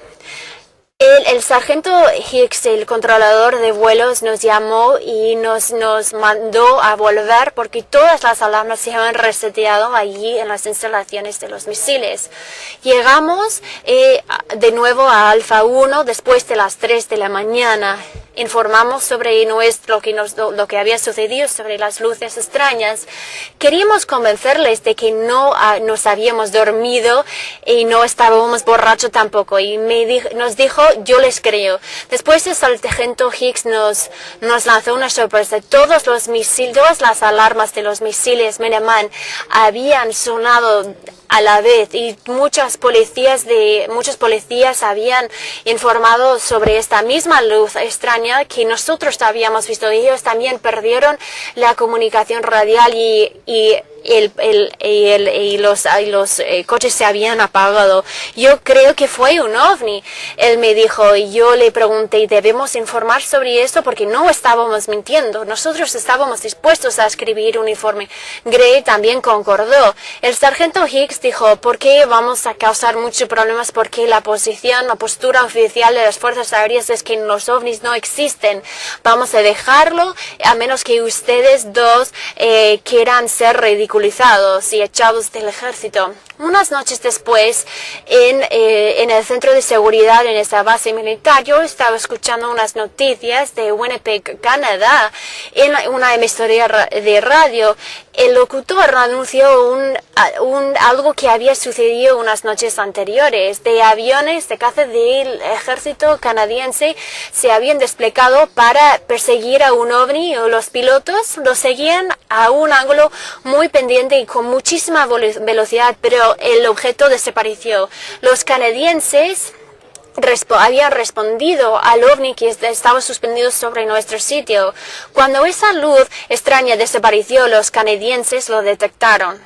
S3: El sargento Hicks, el controlador de vuelos, nos llamó y nos mandó a volver porque todas las alarmas se habían reseteado allí en las instalaciones de los misiles. Llegamos de nuevo a Alpha 1 después de las 3 de la mañana. Informamos sobre lo que había sucedido, sobre las luces extrañas. Queríamos convencerles de que no nos habíamos dormido y no estábamos borrachos tampoco. Y nos dijo, yo les creo. Después el sargento Hicks nos lanzó una sorpresa. Todas las alarmas de los misiles Minuteman habían sonado a la vez, y muchos policías habían informado sobre esta misma luz extraña que nosotros habíamos visto. Ellos también perdieron la comunicación radial y los coches se habían apagado. Yo creo que fue un ovni. Él me dijo, y yo le pregunté, ¿debemos informar sobre esto? Porque no estábamos mintiendo. Nosotros estábamos dispuestos a escribir un informe. Gray también concordó. El sargento Hicks dijo, ¿por qué vamos a causar muchos problemas? Porque la postura oficial de las Fuerzas Aéreas es que los ovnis no existen. Vamos a dejarlo a menos que ustedes dos quieran ser ridiculizados y echados del ejército. Unas noches después, en el centro de seguridad en esta base militar, yo estaba escuchando unas noticias de Winnipeg, Canadá, en una emisora de radio. El locutor anunció algo que había sucedido unas noches anteriores. De aviones de caza del ejército canadiense se habían desplegado para perseguir a un ovni, o los pilotos lo seguían a un ángulo muy pendiente y con muchísima velocidad, pero el objeto desapareció. Los canadienses habían respondido al ovni que estaba suspendido sobre nuestro sitio. Cuando esa luz extraña desapareció, los canadienses lo detectaron.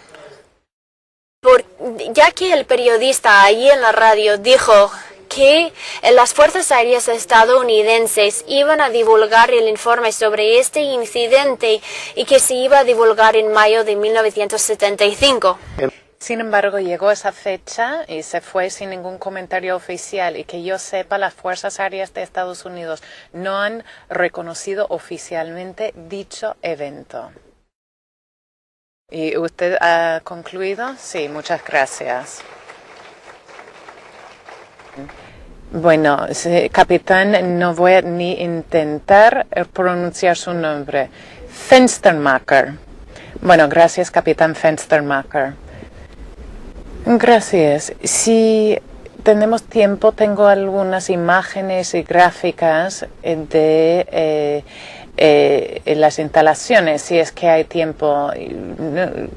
S3: Ya que el periodista ahí en la radio dijo que las Fuerzas Aéreas estadounidenses iban a divulgar el informe sobre este incidente y que se iba a divulgar en mayo de 1975.
S2: Sin embargo, llegó esa fecha y se fue sin ningún comentario oficial, y que yo sepa, las Fuerzas Aéreas de Estados Unidos no han reconocido oficialmente dicho evento. ¿Y usted ha concluido? Sí, muchas gracias. Bueno, capitán, no voy a ni intentar pronunciar su nombre. Fenstermacher. Bueno, gracias, capitán Fenstermacher. Gracias. Si tenemos tiempo, tengo algunas imágenes y gráficas de las instalaciones, si es que hay tiempo.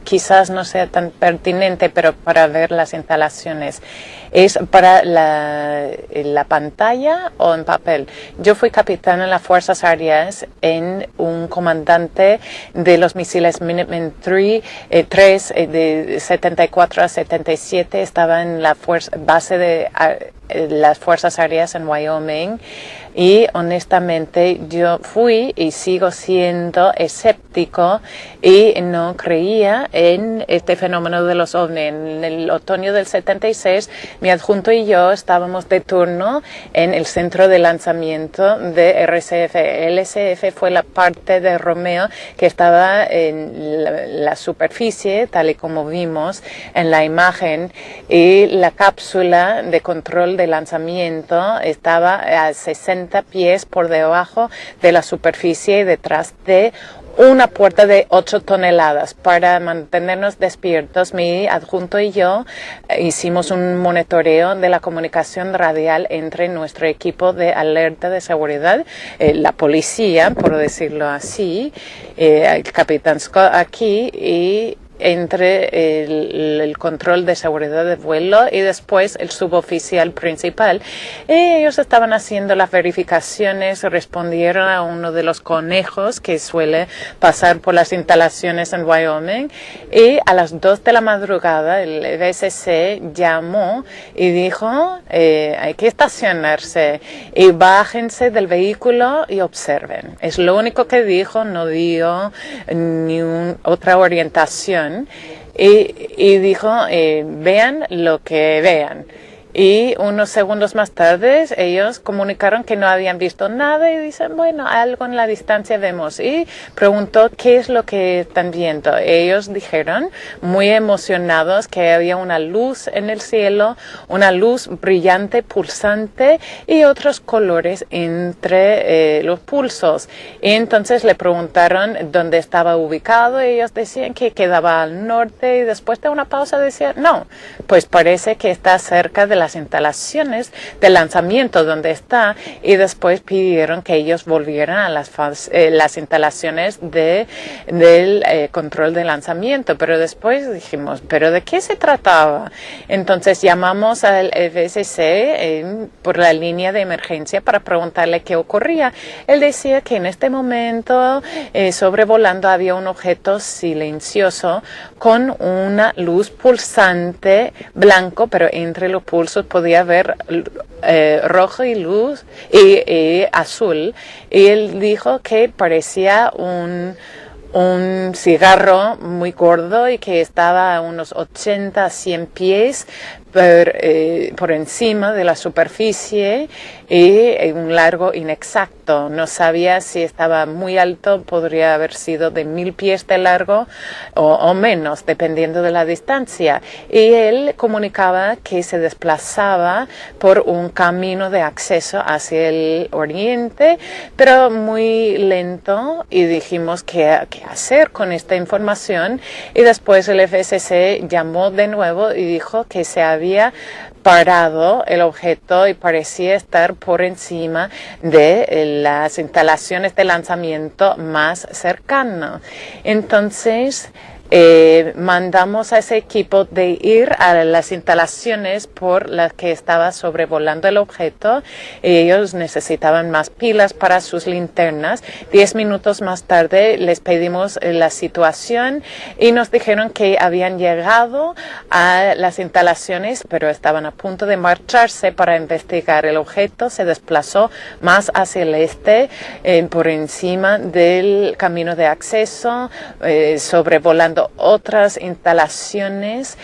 S2: Quizás no sea tan pertinente, pero para ver las instalaciones. ¿Es para la pantalla o en papel? Yo fui capitán en las Fuerzas Aéreas, en un comandante de los misiles Minuteman III, 3 de 74 a 77. Estaba en la base de las Fuerzas Aéreas en Wyoming. Y honestamente yo fui y sigo siendo escéptico y no creía en este fenómeno de los ovnis. En el otoño del 76, mi adjunto y yo estábamos de turno en el centro de lanzamiento de RCF. LSF fue la parte de Romeo que estaba en la superficie, tal y como vimos en la imagen, y la cápsula de control de lanzamiento estaba a 60 pies por debajo de la superficie y detrás de una puerta de 8 toneladas. Para mantenernos despiertos, mi adjunto y yo hicimos un monitoreo de la comunicación radial entre nuestro equipo de alerta de seguridad, la policía, por decirlo así, el capitán Scott aquí, y entre el control de seguridad de vuelo y después el suboficial principal. Ellos estaban haciendo las verificaciones, respondieron a uno de los conejos que suele pasar por las instalaciones en Wyoming, y a las 2 de la madrugada el BSC llamó y dijo, hay que estacionarse y bájense del vehículo y observen. Es lo único que dijo, no dio ni otra orientación. Y dijo, vean lo que vean. Y unos segundos más tarde ellos comunicaron que no habían visto nada y dicen, bueno, algo en la distancia vemos. Y preguntó qué es lo que están viendo. Ellos dijeron, muy emocionados, que había una luz en el cielo, una luz brillante, pulsante, y otros colores entre los pulsos. Y entonces le preguntaron dónde estaba ubicado. Ellos decían que quedaba al norte, y después de una pausa decían, no, pues parece que está cerca de las instalaciones de lanzamiento donde está, y después pidieron que ellos volvieran a las instalaciones del control de lanzamiento. Pero después dijimos, ¿pero de qué se trataba? Entonces llamamos al FSC por la línea de emergencia para preguntarle qué ocurría. Él decía que en este momento sobrevolando había un objeto silencioso con una luz pulsante blanco, pero entre los pulsos podía ver rojo y luz y azul. Y él dijo que parecía un cigarro muy gordo y que estaba a unos 80 a 100 pies por encima de la superficie y un largo inexacto. No sabía si estaba muy alto, podría haber sido de 1000 pies de largo o menos, dependiendo de la distancia. Y él comunicaba que se desplazaba por un camino de acceso hacia el oriente, pero muy lento, y dijimos qué hacer con esta información. Y después el FSC llamó de nuevo y dijo que se había parado el objeto y parecía estar por encima de las instalaciones de lanzamiento más cercanas. Entonces mandamos a ese equipo de ir a las instalaciones por las que estaba sobrevolando el objeto. Ellos necesitaban más pilas para sus linternas. 10 minutos más tarde les pedimos la situación y nos dijeron que habían llegado a las instalaciones, pero estaban a punto de marcharse para investigar. El objeto se desplazó más hacia el este, por encima del camino de acceso, sobrevolando otras instalaciones,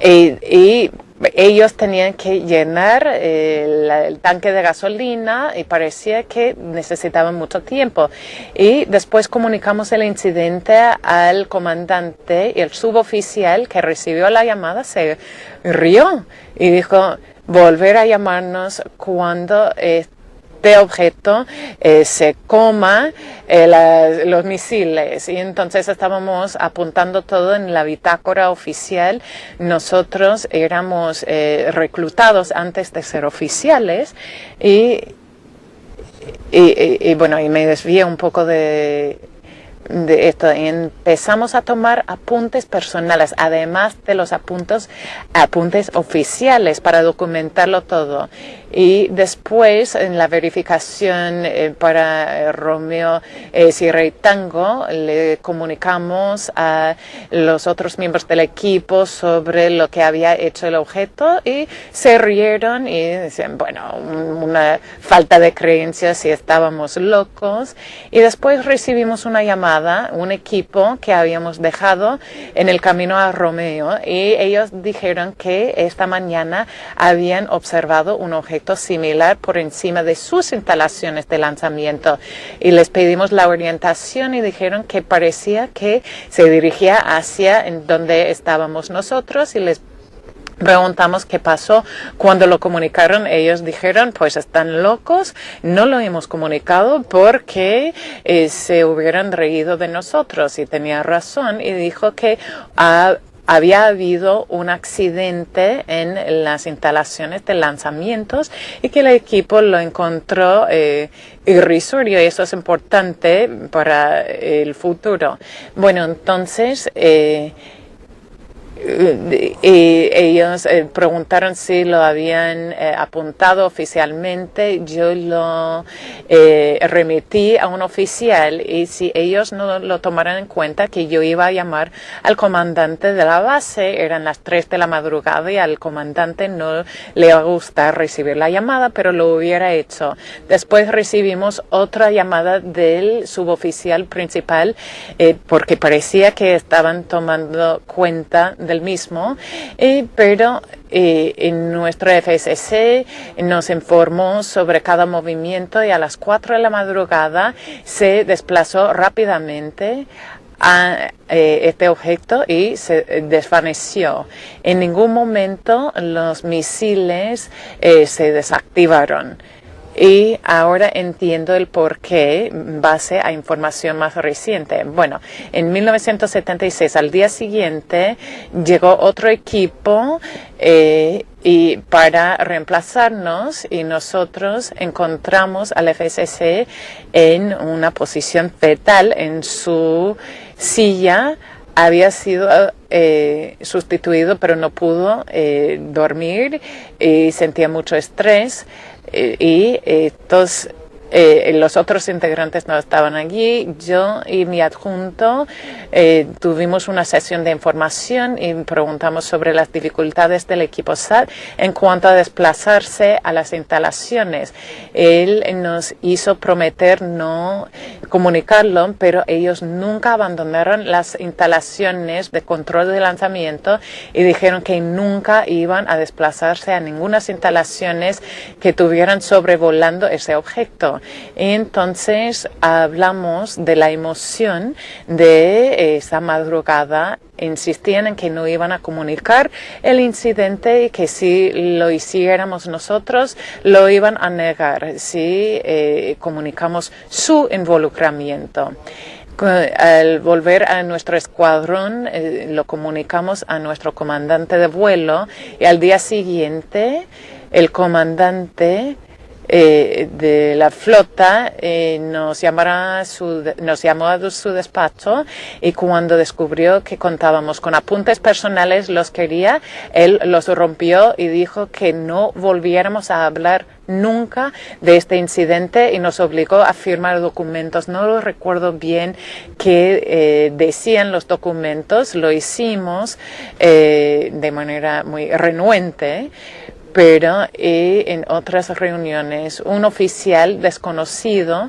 S2: y ellos tenían que llenar el tanque de gasolina y parecía que necesitaban mucho tiempo. Y después comunicamos el incidente al comandante, y el suboficial que recibió la llamada se rió y dijo: volver a llamarnos cuando este objeto se coma los misiles. Y entonces estábamos apuntando todo en la bitácora oficial. Nosotros éramos reclutados antes de ser oficiales y bueno, y me desvié un poco de esto. Empezamos a tomar apuntes personales, además de los apuntes oficiales, para documentarlo todo. Y después, en la verificación para Romeo, Sierra y Tango, le comunicamos a los otros miembros del equipo sobre lo que había hecho el objeto, y se rieron y decían, bueno, una falta de creencia, si estábamos locos. Y después recibimos una llamada, un equipo que habíamos dejado en el camino a Romeo, y ellos dijeron que esta mañana habían observado un objeto similar por encima de sus instalaciones de lanzamiento, y les pedimos la orientación y dijeron que parecía que se dirigía hacia en donde estábamos nosotros, y les preguntamos qué pasó. Cuando lo comunicaron, ellos dijeron, pues están locos, no lo hemos comunicado porque se hubieran reído de nosotros. Y tenía razón, y dijo que había habido un accidente en las instalaciones de lanzamientos y que el equipo lo encontró irrisorio, y eso es importante para el futuro. Bueno, entonces ellos preguntaron si lo habían apuntado oficialmente. Yo lo remití a un oficial, y si ellos no lo tomaran en cuenta, que yo iba a llamar al comandante de la base. Eran las 3 de la madrugada y al comandante no le iba a gustar recibir la llamada, pero lo hubiera hecho. Después recibimos otra llamada del suboficial principal, porque parecía que estaban tomando cuenta del mismo, pero en nuestro FSC nos informó sobre cada movimiento, y a las 4 de la madrugada se desplazó rápidamente a este objeto y se desvaneció. En ningún momento los misiles se desactivaron. Y ahora entiendo el porqué en base a información más reciente. Bueno, en 1976, al día siguiente, llegó otro equipo y para reemplazarnos, y nosotros encontramos al FSC en una posición fetal en su silla. Había sido sustituido, pero no pudo dormir y sentía mucho estrés. Los otros integrantes no estaban allí. Yo y mi adjunto tuvimos una sesión de información y preguntamos sobre las dificultades del equipo SAT en cuanto a desplazarse a las instalaciones. Él nos hizo prometer no comunicarlo, pero ellos nunca abandonaron las instalaciones de control de lanzamiento y dijeron que nunca iban a desplazarse a ninguna instalaciones que estuvieran sobrevolando ese objeto. Entonces hablamos de la emoción de esa madrugada. Insistían en que no iban a comunicar el incidente y que si lo hiciéramos nosotros lo iban a negar si comunicamos su involucramiento. Al volver a nuestro escuadrón, lo comunicamos a nuestro comandante de vuelo y al día siguiente el comandante de la flota nos llamó a su despacho y cuando descubrió que contábamos con apuntes personales él los rompió y dijo que no volviéramos a hablar nunca de este incidente y nos obligó a firmar documentos. No lo recuerdo bien qué decían los documentos, lo hicimos de manera muy renuente. Pero en otras reuniones un oficial desconocido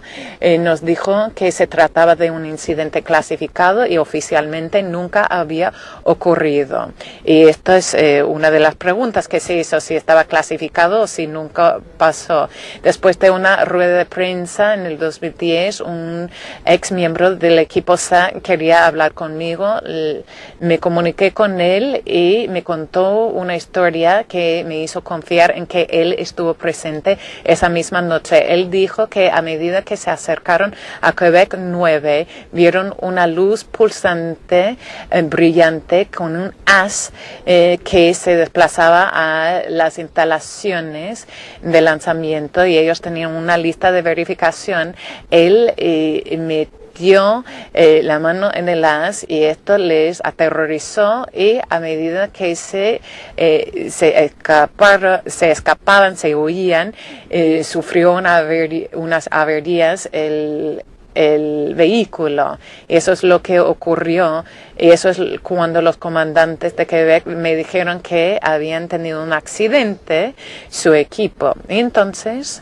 S2: nos dijo que se trataba de un incidente clasificado y oficialmente nunca había ocurrido. Y esto es una de las preguntas que se hizo, si estaba clasificado o si nunca pasó. Después de una rueda de prensa en el 2010, un ex miembro del equipo SA quería hablar conmigo. Me comuniqué con él y me contó una historia que me hizo confiar en que él estuvo presente esa misma noche. Él dijo que a medida que se acercaron a Quebec 9, vieron una luz pulsante, brillante, con un haz que se desplazaba a las instalaciones de lanzamiento y ellos tenían una lista de verificación. Él me dio la mano en el haz y esto les aterrorizó y a medida que se escapaban, se huían, sufrió unas averías el vehículo. Eso es lo que ocurrió y eso es cuando los comandantes de Quebec me dijeron que habían tenido un accidente su equipo. Entonces,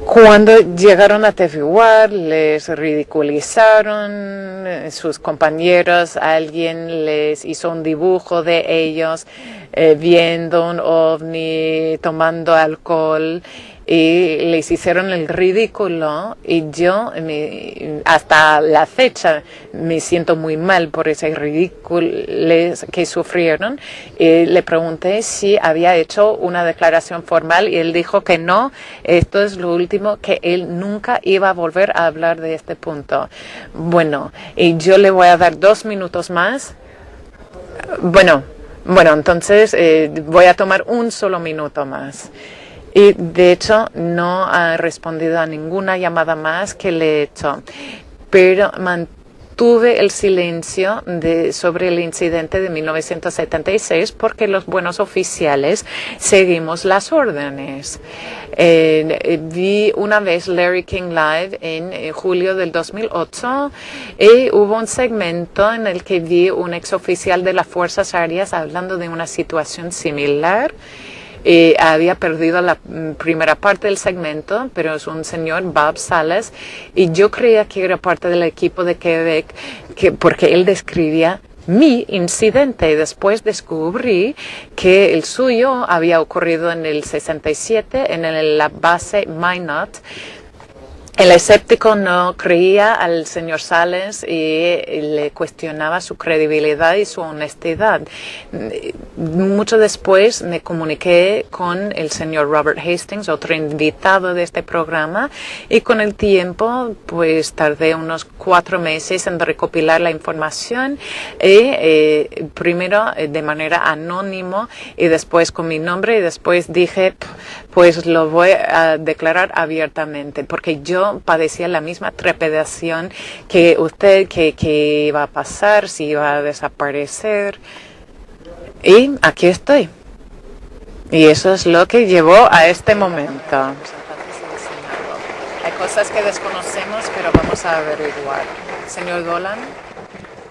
S2: cuando llegaron a TVWAR, les ridiculizaron sus compañeros, alguien les hizo un dibujo de ellos viendo un ovni, tomando alcohol y les hicieron el ridículo y yo hasta la fecha me siento muy mal por ese ridículo que sufrieron. Le pregunté si había hecho una declaración formal y él dijo que no, esto es lo último, que él nunca iba a volver a hablar de este punto. Bueno, y yo le voy a dar 2 minutos más. Bueno, entonces voy a tomar un solo minuto más. Y de hecho no ha respondido a ninguna llamada más que le he hecho, pero mantuve el silencio sobre el incidente de 1976 porque los buenos oficiales seguimos las órdenes. Vi una vez Larry King Live en julio del 2008 y hubo un segmento en el que vi un exoficial de las Fuerzas Aéreas hablando de una situación similar. Había perdido la primera parte del segmento, pero es un señor, Bob Salas, y yo creía que era parte del equipo de Quebec porque él describía mi incidente y después descubrí que el suyo había ocurrido en el 67 en la base Minot. El escéptico no creía al señor Sales y le cuestionaba su credibilidad y su honestidad. Mucho después me comuniqué con el señor Robert Hastings, otro invitado de este programa, y con el tiempo pues tardé unos 4 meses en recopilar la información, primero de manera anónima y después con mi nombre, y después dije pues lo voy a declarar abiertamente, porque yo padecía la misma trepidación que usted, que iba a pasar, si iba a desaparecer. Y aquí estoy. Y eso es lo que llevó a este momento. Hay cosas que desconocemos, pero vamos a averiguar. Señor Dolan.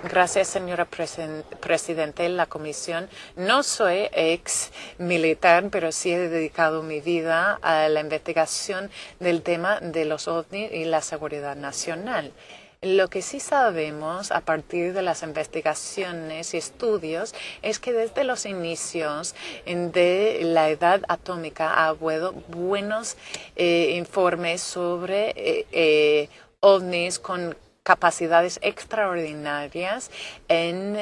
S2: Gracias, señora Presidente de la Comisión. No soy ex militar, pero sí he dedicado mi vida a la investigación del tema de los OVNI y la seguridad nacional. Lo que sí sabemos a partir de las investigaciones y estudios es que desde los inicios de la edad atómica ha habido buenos informes sobre OVNIs con capacidades extraordinarias en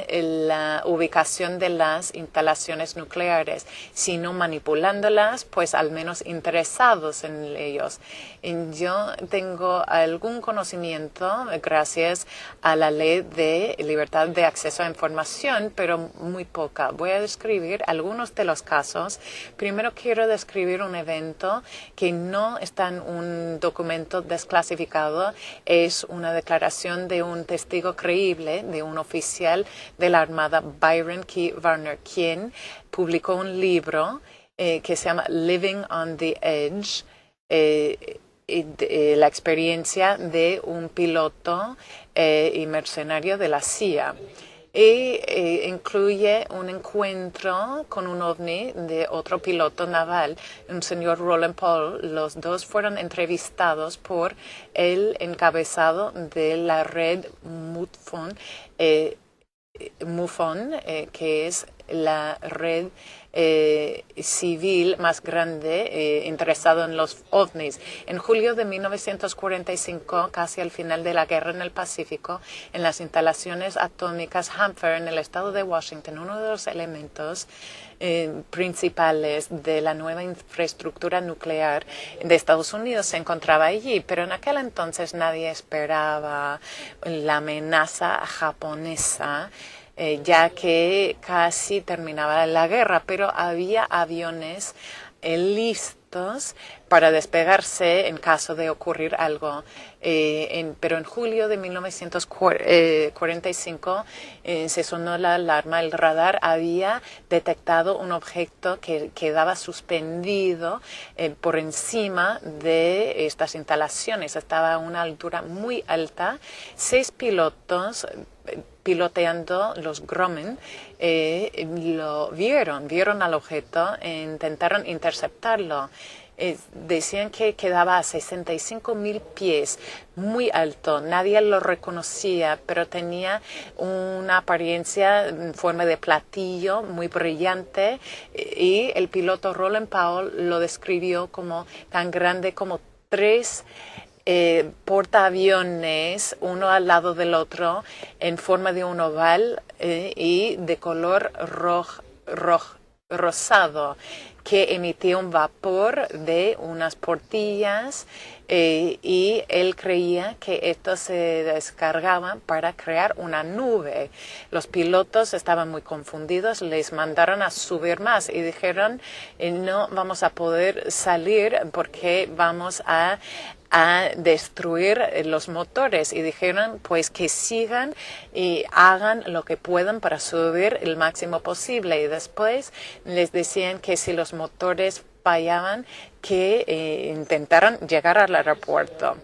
S2: la ubicación de las instalaciones nucleares, sino manipulándolas, pues al menos interesados en ellos. Yo tengo algún conocimiento gracias a la ley de libertad de acceso a información, pero muy poca. Voy a describir algunos de los casos. Primero quiero describir un evento que no está en un documento desclasificado, es una declaración de un testigo creíble, de un oficial de la Armada, Byron Key Warner, quien publicó un libro que se llama Living on the Edge, la experiencia de un piloto y mercenario de la CIA. Y incluye un encuentro con un ovni de otro piloto naval, un señor Roland Paul. Los dos fueron entrevistados por el encabezado de la red MUFON, que es la red civil más grande interesado en los ovnis. En julio de 1945, casi al final de la guerra en el Pacífico, en las instalaciones atómicas Hanford, en el estado de Washington, uno de los elementos principales de la nueva infraestructura nuclear de Estados Unidos se encontraba allí, pero en aquel entonces nadie esperaba la amenaza japonesa, ya que casi terminaba la guerra, pero había aviones listos para despegarse en caso de ocurrir algo. Pero en julio de 1945 se sonó la alarma. El radar había detectado un objeto que quedaba suspendido por encima de estas instalaciones. Estaba a una altura muy alta. 6 pilotos piloteando los Grumman, lo vieron al objeto e intentaron interceptarlo. Decían que quedaba a 65,000 pies, muy alto. Nadie lo reconocía, pero tenía una apariencia en forma de platillo muy brillante, y el piloto Roland Powell lo describió como tan grande como 3 portaaviones, uno al lado del otro, en forma de un oval y de color rosado, que emitía un vapor de unas portillas, y él creía que esto se descargaba para crear una nube. Los pilotos estaban muy confundidos, les mandaron a subir más y dijeron, no vamos a poder salir porque vamos a destruir los motores, y dijeron pues que sigan y hagan lo que puedan para subir el máximo posible, y después les decían que si los motores fallaban que intentaran llegar al aeropuerto.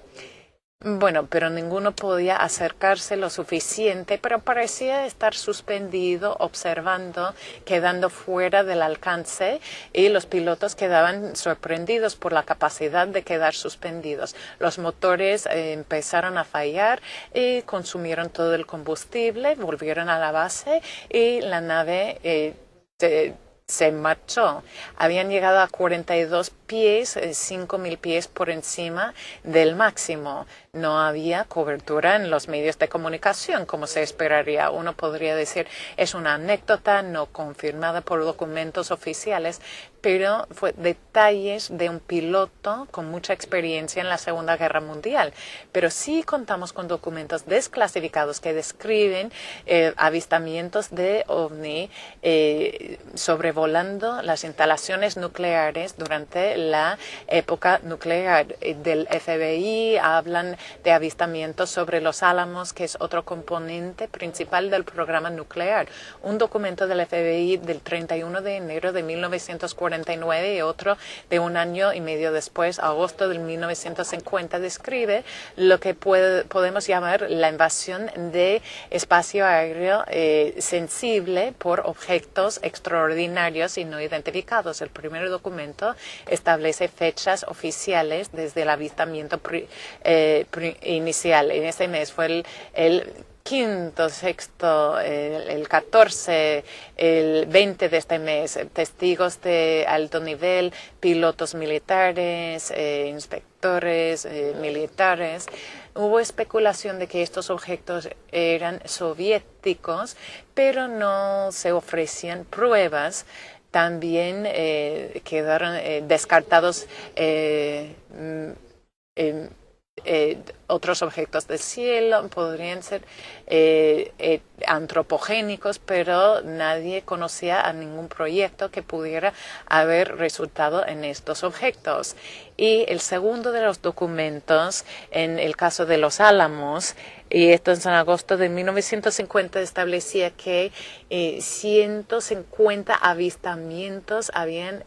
S2: Bueno, pero ninguno podía acercarse lo suficiente, pero parecía estar suspendido, observando, quedando fuera del alcance, y los pilotos quedaban sorprendidos por la capacidad de quedar suspendidos. Los motores empezaron a fallar y consumieron todo el combustible, volvieron a la base y la nave se marchó. Habían llegado a 42 pies, 5.000 pies por encima del máximo. No había cobertura en los medios de comunicación, como se esperaría. Uno podría decir, es una anécdota no confirmada por documentos oficiales, pero fue detalles de un piloto con mucha experiencia en la Segunda Guerra Mundial. Pero sí contamos con documentos desclasificados que describen avistamientos de ovni sobrevolando las instalaciones nucleares durante la época nuclear. Del FBI hablan de avistamientos sobre los Álamos, que es otro componente principal del programa nuclear. Un documento del FBI del 31 de enero de 1949 y otro de un año y medio después, agosto de 1950, describe lo que podemos llamar la invasión de espacio aéreo sensible por objetos extraordinarios y no identificados. El primer documento establece fechas oficiales desde el avistamiento inicial. En ese mes fue el 5º, 6º, el 14, el 20 de este mes, testigos de alto nivel, pilotos militares, inspectores militares. Hubo especulación de que estos objetos eran soviéticos, pero no se ofrecían pruebas. También quedaron descartados otros objetos del cielo, podrían ser antropogénicos, pero nadie conocía a ningún proyecto que pudiera haber resultado en estos objetos. Y el segundo de los documentos, en el caso de los Álamos, y esto es en agosto de 1950, establecía que 150 avistamientos habían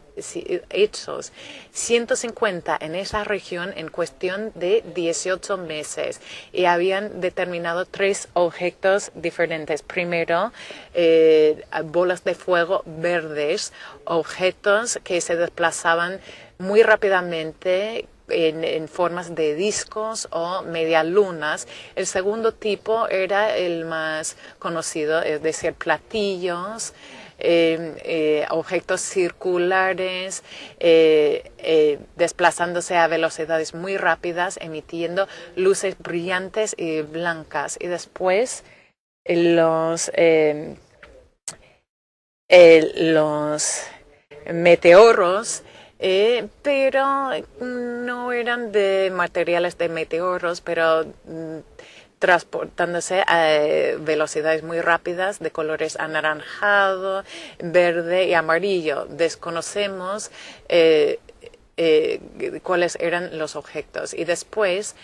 S2: hechos, 150 en esa región en cuestión de 18 meses, y habían determinado 3 objetos diferentes. Primero, bolas de fuego verdes, objetos que se desplazaban muy rápidamente en formas de discos o medialunas. El segundo tipo era el más conocido, es decir, platillos, objetos circulares, desplazándose a velocidades muy rápidas, emitiendo luces brillantes y blancas. Y después los meteoros, pero no eran de materiales de meteoros, pero transportándose a velocidades muy rápidas, de colores anaranjado, verde y amarillo. Desconocemos cuáles eran los objetos. Y después,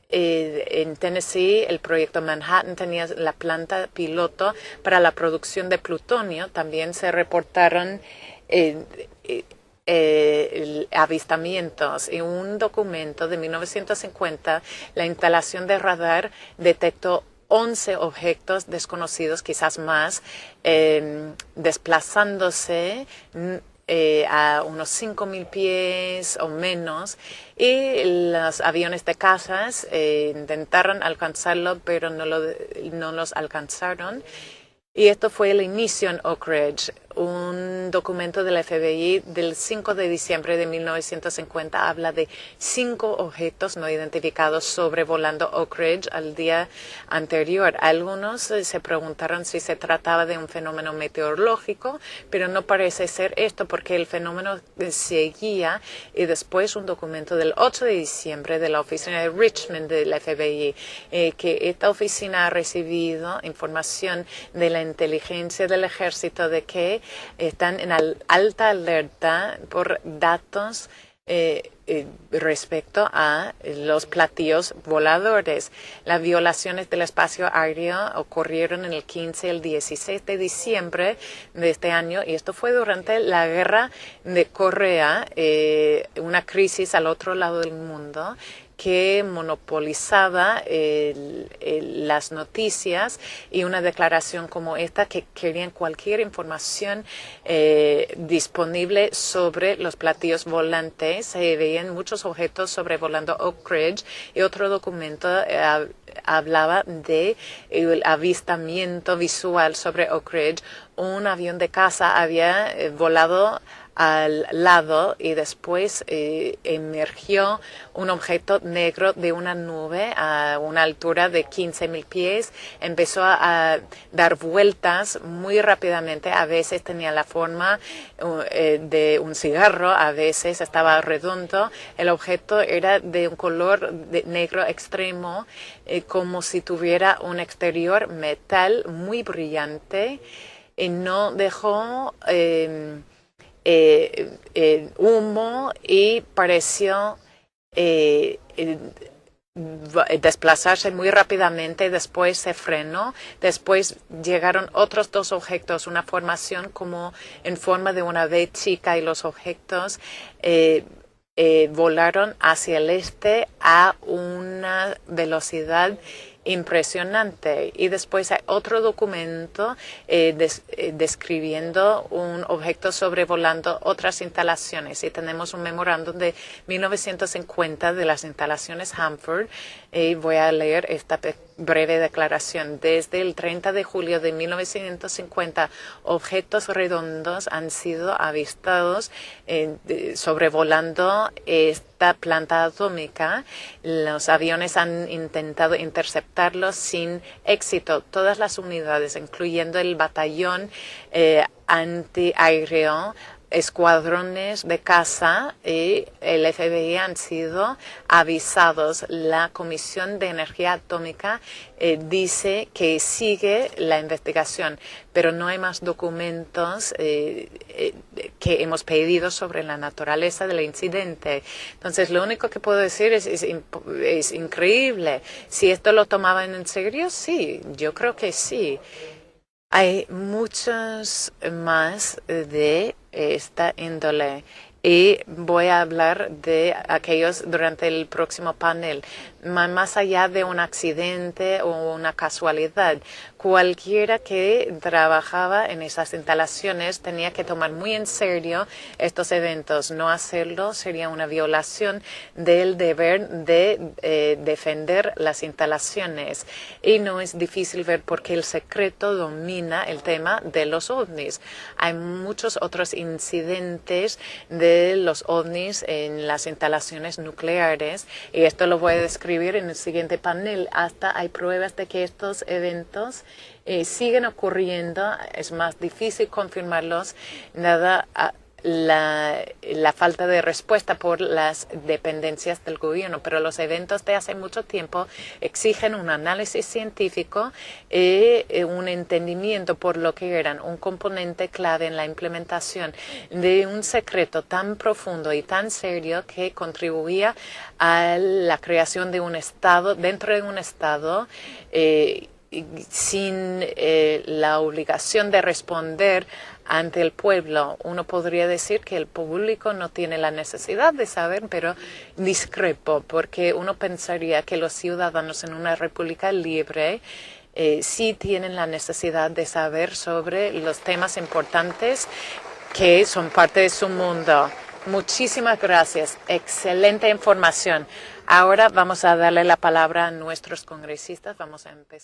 S2: en Tennessee, el proyecto Manhattan tenía la planta piloto para la producción de plutonio. También se reportaron avistamientos. En un documento de 1950, la instalación de radar detectó 11 objetos desconocidos, quizás más, desplazándose a unos 5.000 pies o menos, y los aviones de cazas intentaron alcanzarlo, pero no los alcanzaron. Y esto fue el inicio en Oak Ridge. Un documento del FBI del 5 de diciembre de 1950 habla de 5 objetos no identificados sobrevolando Oak Ridge al día anterior. Algunos se preguntaron si se trataba de un fenómeno meteorológico, pero no parece ser esto porque el fenómeno seguía. Y después un documento del 8 de diciembre de la oficina de Richmond del FBI, que esta oficina ha recibido información de la inteligencia del ejército de que están en alta alerta por datos respecto a los platillos voladores. Las violaciones del espacio aéreo ocurrieron en el 15 y el 16 de diciembre de este año, y esto fue durante la guerra de Corea, una crisis al otro lado del mundo que monopolizaba las noticias, y una declaración como esta que querían cualquier información disponible sobre los platillos volantes. Se veían muchos objetos sobrevolando Oak Ridge, y otro documento hablaba de el avistamiento visual sobre Oak Ridge. Un avión de caza había volado al lado y después emergió un objeto negro de una nube a una altura de 15.000 pies. Empezó a dar vueltas muy rápidamente. A veces tenía la forma de un cigarro, a veces estaba redondo. El objeto era de un color negro extremo, como si tuviera un exterior metal muy brillante. Y no dejó humo y pareció desplazarse muy rápidamente. Después se frenó. Después llegaron otros dos objetos, una formación como en forma de una V chica, y los objetos volaron hacia el este a una velocidad impresionante. Y después hay otro documento describiendo un objeto sobrevolando otras instalaciones. Y tenemos un memorándum de 1950 de las instalaciones Hanford. Voy a leer esta breve declaración. Desde el 30 de julio de 1950, objetos redondos han sido avistados sobrevolando esta planta atómica. Los aviones han intentado interceptarlos sin éxito. Todas las unidades, incluyendo el batallón antiaéreo, escuadrones de caza y el FBI han sido avisados. La Comisión de Energía Atómica dice que sigue la investigación, pero no hay más documentos que hemos pedido sobre la naturaleza del incidente. Entonces, lo único que puedo decir es increíble. Si esto lo tomaban en serio, sí, yo creo que sí. Hay muchos más de esta índole y voy a hablar de aquellos durante el próximo panel. Más allá de un accidente o una casualidad, cualquiera que trabajaba en esas instalaciones tenía que tomar muy en serio estos eventos. No hacerlo sería una violación del deber de defender las instalaciones. Y no es difícil ver por qué el secreto domina el tema de los ovnis. Hay muchos otros incidentes de los ovnis en las instalaciones nucleares, y esto lo voy a describir en el siguiente panel. Hasta hay pruebas de que estos eventos siguen ocurriendo. Es más difícil confirmarlos dada la falta de respuesta por las dependencias del gobierno, pero los eventos de hace mucho tiempo exigen un análisis científico y un entendimiento por lo que eran un componente clave en la implementación de un secreto tan profundo y tan serio que contribuía a la creación de un Estado dentro de un Estado sin la obligación de responder ante el pueblo. Uno podría decir que el público no tiene la necesidad de saber, pero discrepo, porque uno pensaría que los ciudadanos en una república libre sí tienen la necesidad de saber sobre los temas importantes que son parte de su mundo. Muchísimas gracias. Excelente información. Ahora vamos a darle la palabra a nuestros congresistas. Vamos a empezar.